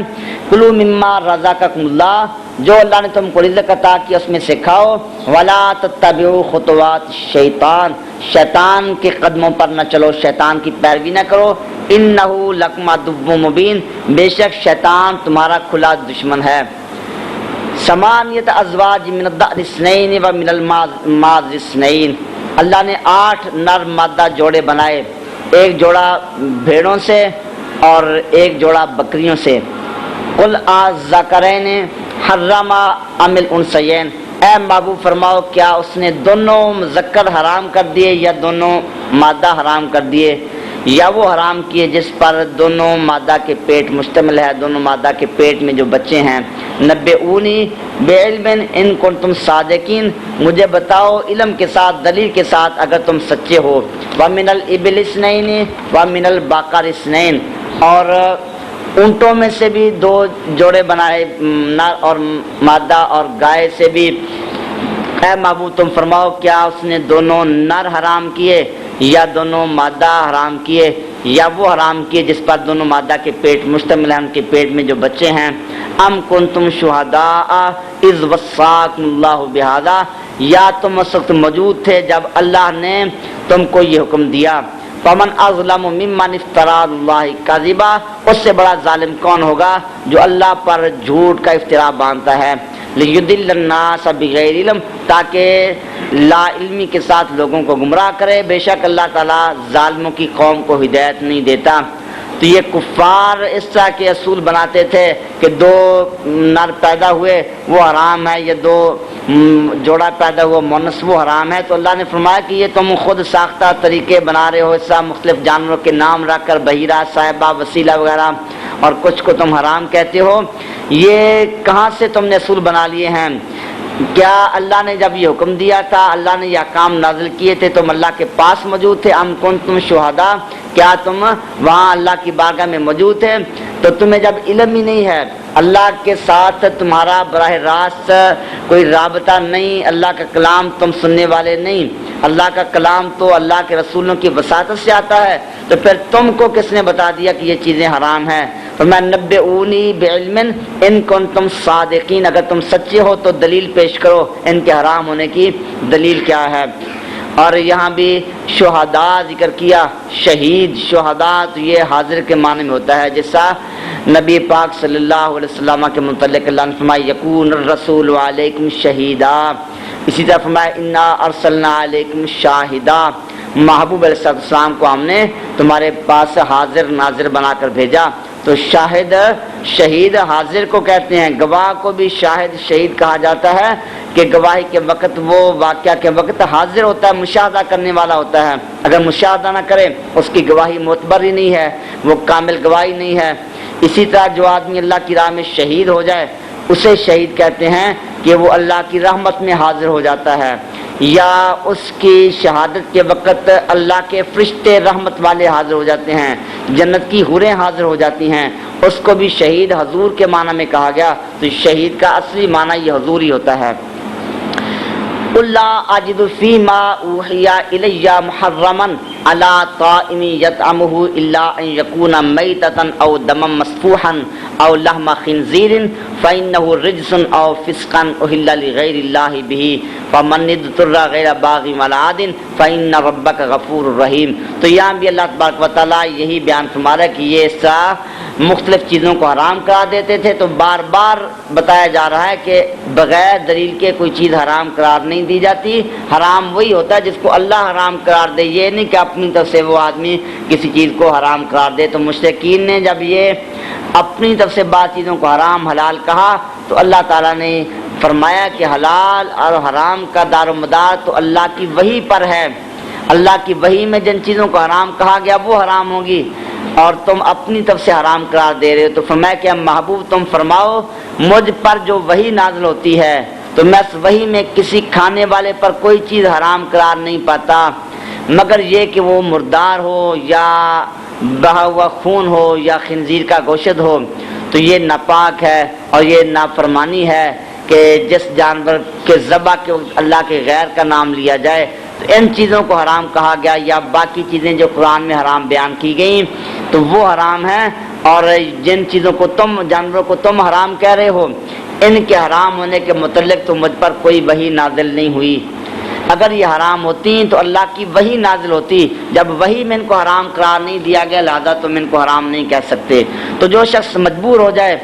کلوا مما رزقکم اللہ، جو اللہ نے تم کو رزق عطا کیا اس میں سے کھاؤ، ولا تتبعوا خطوات الشیطان، شیطان کے قدموں پر نہ چلو، شیطان کی پیروی نہ کرو، انہ لکم عدو مبین، بے شک شیطان تمہارا کھلا دشمن ہے۔ 8 ازواج من الضأن اثنین ومن الماعز اثنین، اللہ نے 8 نر مادہ جوڑے بنائے، ایک جوڑا بھیڑوں سے اور ایک جوڑا بکریوں سے۔ قل الذکرین حرم ام الانثیین، اے محبوب فرماؤ کیا اس نے دونوں مذکر حرام کر دیے یا دونوں مادہ حرام کر دیے، یا وہ حرام کیے جس پر دونوں مادہ کے پیٹ مشتمل ہے، دونوں مادہ کے پیٹ میں جو بچے ہیں۔ نبئونی بعلم ان کنتم صادقین، مجھے بتاؤ علم کے ساتھ، دلیل کے ساتھ اگر تم سچے ہو۔ ومن الابل اثنین ومن البقر اثنین، اور اونٹوں میں سے بھی 2 جوڑے بنائے، نر اور مادہ، اور گائے سے بھی۔ اے محبوب تم فرماؤ کیا اس نے دونوں نر حرام کیے یا دونوں مادہ حرام کیے، یا وہ حرام کیے جس پر دونوں مادہ کے پیٹ مشتمل ہیں، ان کے پیٹ میں جو بچے ہیں۔ ام کنتم شہداء اذ وصاکم اللہ بہذا، یا تم اس وقت موجود تھے جب اللہ نے تم کو یہ حکم دیا۔ فمن اظلم ممن افترى اللہ کذبا، اس سے بڑا ظالم کون ہوگا جو اللہ پر جھوٹ کا افتراء باندھتا ہے۔ لیضل الناس بغیر علم، تاکہ لا علمی کے ساتھ لوگوں کو گمراہ کرے، بے شک اللہ تعالیٰ ظالموں کی قوم کو ہدایت نہیں دیتا۔ تو یہ کفار اس طرح کے اصول بناتے تھے کہ 2 نر پیدا ہوئے وہ حرام ہے، یا 2 جوڑا پیدا ہوا مونس وہ حرام ہے۔ تو اللہ نے فرمایا کہ یہ تم خود ساختہ طریقے بنا رہے ہو، اس طرح مختلف جانوروں کے نام رکھ کر، بحیرہ، صاحبہ، وسیلہ وغیرہ، اور کچھ کو تم حرام کہتے ہو، یہ کہاں سے تم نے اصول بنا لیے ہیں؟ کیا اللہ نے جب یہ حکم دیا تھا، اللہ نے یہ احکام نازل کیے تھے، تم اللہ کے پاس موجود تھے؟ ام کنتم شہداء، کیا تم وہاں اللہ کی بارگاہ میں موجود تھے؟ تو تمہیں جب علم ہی نہیں ہے، اللہ کے ساتھ تمہارا براہ راست کوئی رابطہ نہیں، اللہ کا کلام تم سننے والے نہیں، اللہ کا کلام تو اللہ کے رسولوں کی وساطت سے آتا ہے، تو پھر تم کو کس نے بتا دیا کہ یہ چیزیں حرام ہیں؟ فرمایا نبئونی بعلم ان کنتم صادقین، اگر تم سچے ہو تو دلیل پیش کرو ان کے حرام ہونے کی دلیل کیا ہے۔ اور یہاں بھی شہداء ذکر کیا، شہید شہداء تو یہ حاضر کے معنی میں ہوتا ہے، جیسا نبی پاک صلی اللہ علیہ وسلم کے متعلق اللہ نے فرمایا یکون الرسول علیکم شہیدا، اسی طرح فرمایا انا ارسلنا علیکم شاہدا، محبوب علیہ السلام کو ہم نے تمہارے پاس حاضر ناظر بنا کر بھیجا۔ تو شاہد شہید حاضر کو کہتے ہیں، گواہ کو بھی شاہد شہید کہا جاتا ہے کہ گواہی کے وقت وہ واقعہ کے وقت حاضر ہوتا ہے، مشاہدہ کرنے والا ہوتا ہے، اگر مشاہدہ نہ کرے اس کی گواہی معتبر ہی نہیں ہے، وہ کامل گواہی نہیں ہے۔ اسی طرح جو آدمی اللہ کی راہ میں شہید ہو جائے اسے شہید کہتے ہیں کہ وہ اللہ کی رحمت میں حاضر ہو جاتا ہے، یا اس کی شہادت کے وقت اللہ کے فرشتے رحمت والے حاضر ہو جاتے ہیں، جنت کی حوریں حاضر ہو جاتی ہیں، اس کو بھی شہید حضور کے معنی میں کہا گیا۔ تو شہید کا اصلی معنی یہ حضور ہی ہوتا ہے۔ قُلْ لَا أَجِدُ فِي مَا أُوحِيَ إِلَيَّ مُحَرَّمًا عَلَىٰ طَاعِمٍ يَطْعَمُهُ إِلَّا أَن يَكُونَ مَيْتَةً أَوْ دَمًا مَّسْفُوحًا أَوْ لَحْمَ خِنزِيرٍ فَإِنَّهُ رِجْسٌ أَوْ فِسْقٌ أُحِلَّ لِغَيْرِ اللَّهِ بِهِ فَمَنِ اضْطُرَّ غَيْرَ بَاغٍ وَلَا عَادٍ فَإِنَّ رَبَّكَ غَفُورٌ رَّحِيمٌ۔ تو یہاں بھی اللہ تبارک و تعالیٰ یہی بیان فرما رہا ہے کہ یہ سا مختلف چیزوں کو حرام قرار دیتے تھے، تو بار بار بتایا جا رہا ہے کہ بغیر دلیل کے کوئی چیز حرام قرار نہیں دی جاتی، حرام وہی ہوتا ہے جس کو اللہ حرام قرار دے، یہ نہیں کہ اپنی طرف سے وہ آدمی کسی چیز کو حرام قرار دے۔ تو مشرکین نے جب یہ اپنی طرف سے بعض چیزوں کو حرام حلال کہا تو اللہ تعالیٰ نے فرمایا کہ حلال اور حرام کا دار و مدار تو اللہ کی وحی پر ہے، اللہ کی وحی میں جن چیزوں کو حرام کہا گیا وہ حرام ہوگی، اور تم اپنی طرف سے حرام قرار دے رہے ہو۔ تو فرمایا کہ محبوب تم فرماؤ مجھ پر جو وحی نازل ہوتی ہے تو میں اس وحی میں کسی کھانے والے پر کوئی چیز حرام قرار نہیں پاتا مگر یہ کہ وہ مردار ہو یا بہا ہوا خون ہو یا خنزیر کا گوشت ہو، تو یہ ناپاک ہے اور یہ نافرمانی ہے کہ جس جانور کے ذبح کے وقت اللہ کے غیر کا نام لیا جائے، تو ان چیزوں کو حرام کہا گیا، یا باقی چیزیں جو قرآن میں حرام بیان کی گئیں تو وہ حرام ہیں، اور جن چیزوں کو تم جانوروں کو تم حرام کہہ رہے ہو ان کے حرام ہونے کے متعلق تو مجھ پر کوئی وحی نازل نہیں ہوئی، اگر یہ حرام ہوتی تو اللہ کی وحی نازل ہوتی، جب وحی میں ان کو حرام قرار نہیں دیا گیا لہذا تم ان کو حرام نہیں کہہ سکتے۔ تو جو شخص مجبور ہو جائے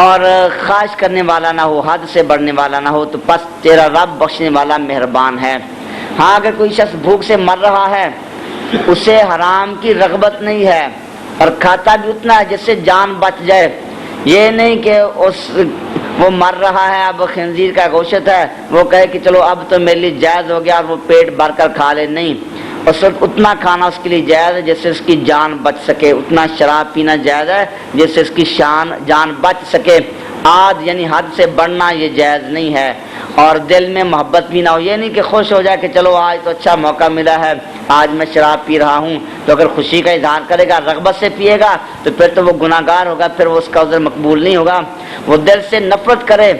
اور خواہش کرنے والا نہ ہو، حد سے بڑھنے والا نہ ہو، تو پس تیرا رب بخشنے والا مہربان ہے۔ ہاں اگر کوئی شخص بھوک سے مر رہا ہے، اسے حرام کی رغبت نہیں ہے اور کھاتا بھی اتنا ہے جس سے جان بچ جائے، یہ نہیں کہ وہ مر رہا ہے اب خنزیر کا گوشت ہے وہ کہے کہ چلو اب تو میرے لیے جائز ہو گیا اور وہ پیٹ بھر کر کھا لے، نہیں، اور صرف اتنا کھانا اس کے لیے جائز ہے جس سے اس کی جان بچ سکے، اتنا شراب پینا جائز ہے جس سے اس کی جان بچ سکے، آد یعنی حد سے بڑھنا یہ جائز نہیں ہے، اور دل میں محبت بھی نہ ہو، یہ نہیں کہ خوش ہو جائے کہ چلو آج تو اچھا موقع ملا ہے آج میں شراب پی رہا ہوں، تو اگر خوشی کا اظہار کرے گا رغبت سے پیے گا تو پھر تو وہ گناہ گار ہوگا، پھر وہ اس کا عذر مقبول نہیں ہوگا۔ وہ دل سے نفرت کرے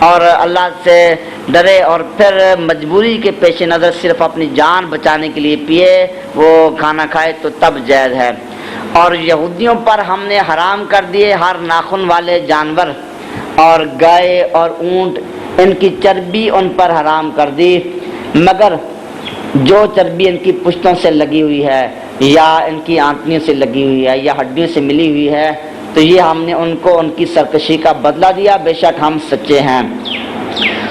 اور اللہ سے ڈرے اور پھر مجبوری کے پیش نظر صرف اپنی جان بچانے کے لیے پیے وہ کھانا کھائے تو تب جائز ہے۔ اور یہودیوں پر ہم نے حرام کر دیے ہر ناخن والے جانور اور گائے اور اونٹ، ان کی چربی ان پر حرام کر دی، مگر جو چربی ان کی پشتوں سے لگی ہوئی ہے یا ان کی آنتڑیوں سے لگی ہوئی ہے یا ہڈیوں سے ملی ہوئی ہے تو یہ ہم نے ان کو ان کی سرکشی کا بدلہ دیا، بے شک ہم سچے ہیں۔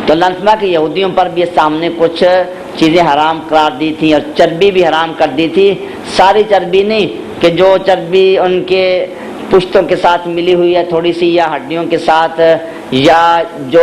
تو اللہ نے فرمایا کہ یہودیوں پر بھی سامنے کچھ چیزیں حرام قرار دی تھیں اور چربی بھی حرام کر دی تھی، ساری چربی نہیں کہ جو چربی ان کے پشتوں کے ساتھ ملی ہوئی ہے تھوڑی سی یا ہڈیوں کے ساتھ یا جو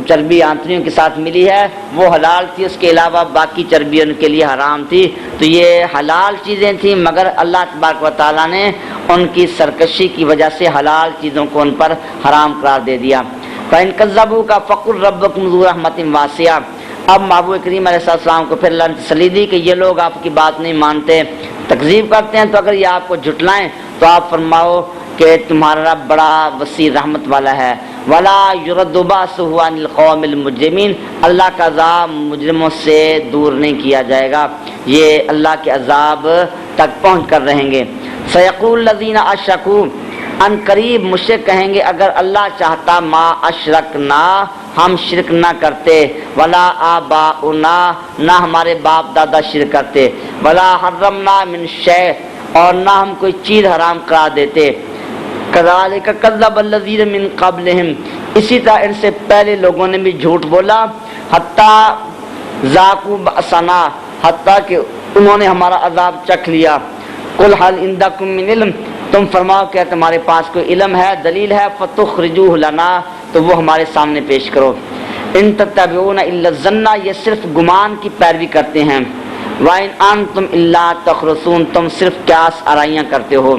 چربی آنتڑیوں کے ساتھ ملی ہے وہ حلال تھی، اس کے علاوہ باقی چربی ان کے لیے حرام تھی، تو یہ حلال چیزیں تھیں مگر اللہ تبارک و تعالیٰ نے ان کی سرکشی کی وجہ سے حلال چیزوں کو ان پر حرام قرار دے دیا۔ فَإِن كَذَّبُوكَ فَقُلْ رَبُّكُمْ ذُو رَحْمَةٍ وَاسِعَةٍ۔ اب محبوب کریم علیہ السلام کو پھر اللہ نے تسلی دی کہ یہ لوگ آپ کی بات نہیں مانتے، تکذیب کرتے ہیں، تو اگر یہ آپ کو جھٹلائیں تو آپ فرماؤ کہ تمہارا رب بڑا وسیع رحمت والا ہے. ولا يرد بأسه عن القوم المجرمین، اللہ کا عذاب مجرموں سے دور نہیں کیا جائے گا، یہ اللہ کے عذاب تک پہنچ کر رہیں گے. سيقول الذين اشركوا، ان قریب مشرک کہیں گے اگر اللہ چاہتا ما اشرکنا، ہم شرک نہ کرتے، ولا آباؤنا، نہ ہمارے باپ دادا شرک کرتے، ولا حرمنا من شیء، اور نہ ہم کوئی چیز حرام قرار دیتے. کذالک کذب الذین من قبلہم، اسی طرح ان سے پہلے لوگوں نے بھی جھوٹ بولا. حتیٰ ذاقوا بأسنا، حتیٰ کہ انہوں نے ہمارا عذاب چکھ لیا. قل هل عندکم من علم، تم فرماؤ کیا تمہارے پاس کوئی علم ہے، دلیل ہے، فتخرجوه لنا، تو وہ ہمارے سامنے پیش کرو. ان تتبعون الا الظن، یہ صرف گمان کی پیروی کرتے ہیں. وَإِنْ أَنْتُمْ إِلَّا تَخْرُصُونَ، تم صرف قیاس آرائیاں کرتے ہو.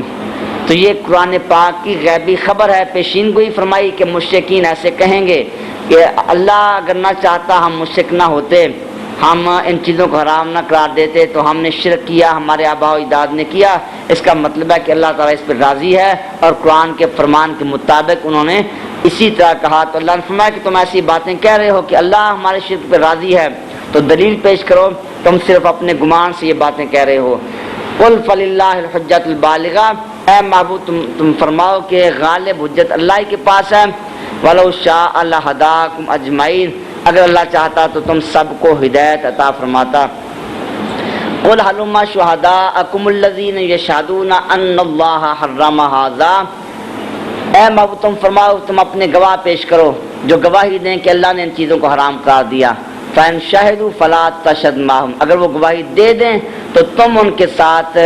تو یہ قرآن پاک کی غیبی خبر ہے، پیشین گوئی فرمائی کہ مشرکین ایسے کہیں گے کہ اللہ اگر نہ چاہتا ہم مشرک نہ ہوتے، ہم ان چیزوں کو حرام نہ قرار دیتے، تو ہم نے شرک کیا، ہمارے آباء و اجداد نے کیا. اس کا مطلب ہے کہ اللہ تعالیٰ اس پر راضی ہے، اور قرآن کے فرمان کے مطابق انہوں نے اسی طرح کہا. تو اللہ نے فرمایا کہ تم ایسی باتیں کہہ رہے ہو کہ اللہ ہمارے شرک پر راضی ہے، تو دلیل پیش کرو، تم صرف اپنے گمان سے یہ باتیں کہہ رہے ہو. قل فللہ الحجۃ البالغہ، اے محبوب تم فرماؤ کہ غالب حجت اللہ کے پاس ہے. ولو شاء لہداکم اجمعین، اگر اللہ چاہتا تو تم سب کو ہدایت عطا فرماتا. قل هلم شهداءکم الذین یشهدون ان اللہ حرم ھذا، اے محبوب تم فرماؤ تم اپنے گواہ پیش کرو جو گواہی دیں کہ اللہ نے ان چیزوں کو حرام قرار دیا. فَإِنْ شَهِدُوا فَلَا تَشْهَدْ مَعَهُمْ، اگر وہ گواہی دے دیں تو تم ان کے ساتھ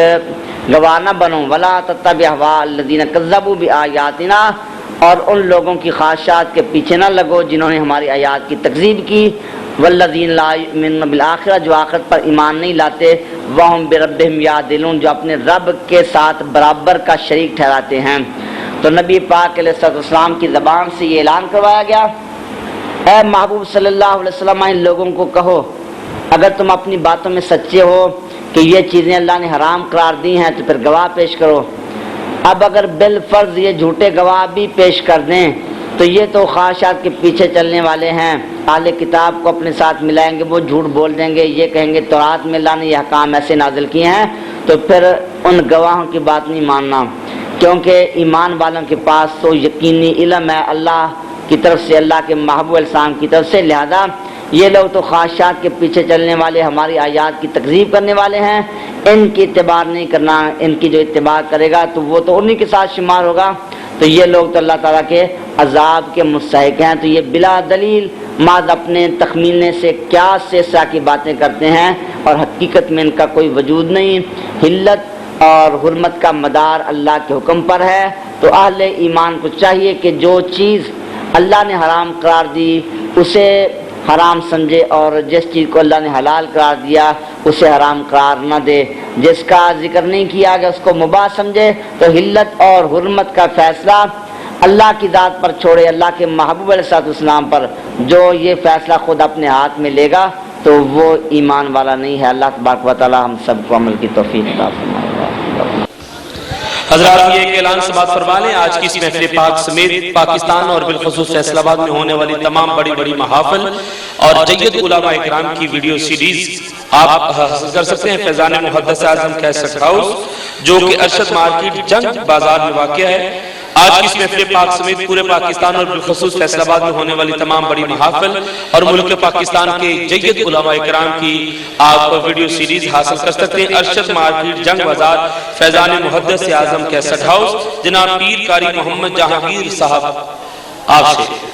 گواہ نہ بنو. وَلَا تَتَّبِعْ أَهْوَاءَ الَّذِينَ كَذَّبُوا بِآيَاتِنَا، اور ان لوگوں کی خواہشات کے پیچھے نہ لگو جنہوں نے ہماری آیات کی تکذیب کی. وَالَّذِينَ لَا يُؤْمِنُونَ بِالْآخِرَةِ، جو آخرت پر ایمان نہیں لاتے. وَهُمْ بِرَبِّهِمْ يَعْدِلُونَ، جو اپنے رب کے ساتھ برابر کا شریک ٹھہراتے ہیں. تو نبی پاک علیہ السلام کی زبان سے یہ اعلان کروایا گیا، اے محبوب صلی اللہ علیہ وسلم ان لوگوں کو کہو اگر تم اپنی باتوں میں سچے ہو کہ یہ چیزیں اللہ نے حرام قرار دی ہیں تو پھر گواہ پیش کرو. اب اگر بالفرض یہ جھوٹے گواہ بھی پیش کر دیں تو یہ تو خواہشات کے پیچھے چلنے والے ہیں، اہل کتاب کو اپنے ساتھ ملائیں گے، وہ جھوٹ بول دیں گے، یہ کہیں گے تورات میں اللہ نے یہ احکام ایسے نازل کیے ہیں. تو پھر ان گواہوں کی بات نہیں ماننا، کیونکہ ایمان والوں کے پاس تو یقینی علم ہے اللہ کی طرف سے، اللہ کے محبوب السلام کی طرف سے. لہذا یہ لوگ تو خواہشات کے پیچھے چلنے والے، ہماری آیات کی تکذیب کرنے والے ہیں، ان کی اتباع نہیں کرنا. ان کی جو اتباع کرے گا تو وہ تو انہی کے ساتھ شمار ہوگا. تو یہ لوگ تو اللہ تعالیٰ کے عذاب کے مستحق ہیں. تو یہ بلا دلیل محض اپنے تخمینے سے قیاس سے اس طرح کی باتیں کرتے ہیں، اور حقیقت میں ان کا کوئی وجود نہیں. حلت اور حرمت کا مدار اللہ کے حکم پر ہے. تو اہل ایمان کو چاہیے کہ جو چیز اللہ نے حرام قرار دی اسے حرام سمجھے، اور جس چیز کو اللہ نے حلال قرار دیا اسے حرام قرار نہ دے. جس کا ذکر نہیں کیا گیا اس کو مباح سمجھے. تو حلت اور حرمت کا فیصلہ اللہ کی ذات پر چھوڑے، اللہ کے محبوب علیہ السلام پر. جو یہ فیصلہ خود اپنے ہاتھ میں لے گا تو وہ ایمان والا نہیں ہے. اللہ تبارک و تعالی ہم سب کو عمل کی توفیق عطا فرمائے. حضرات یہ ایک اعلان سے بات فرما لیں، آج کی اس محفل پاک سمیت پاکستان اور بالخصوص فیصل آباد میں ہونے والی تمام بڑی بڑی محافل اور جید علماء اکرام کی ویڈیو سیریز آپ حاصل کر سکتے ہیں فیضان محدث اعظم کیسٹ ہاؤس، جو کہ ارشد مارکیٹ جنگ بازار میں واقع ہے. آج کی اس محفل پاک سمیت پورے پاکستان اور بالخصوص فیصل آباد میں ہونے والی تمام بڑی محافل اور ملک پاکستان کے جید علماء اکرام کی آپ ویڈیو سیریز حاصل کر سکتے ہیں ارشد مارکیٹ جنگ بازار فیضان محدث اعظم کیسٹ ہاؤس، جناب پیر قاری محمد جہانگیر صاحب آپ سے.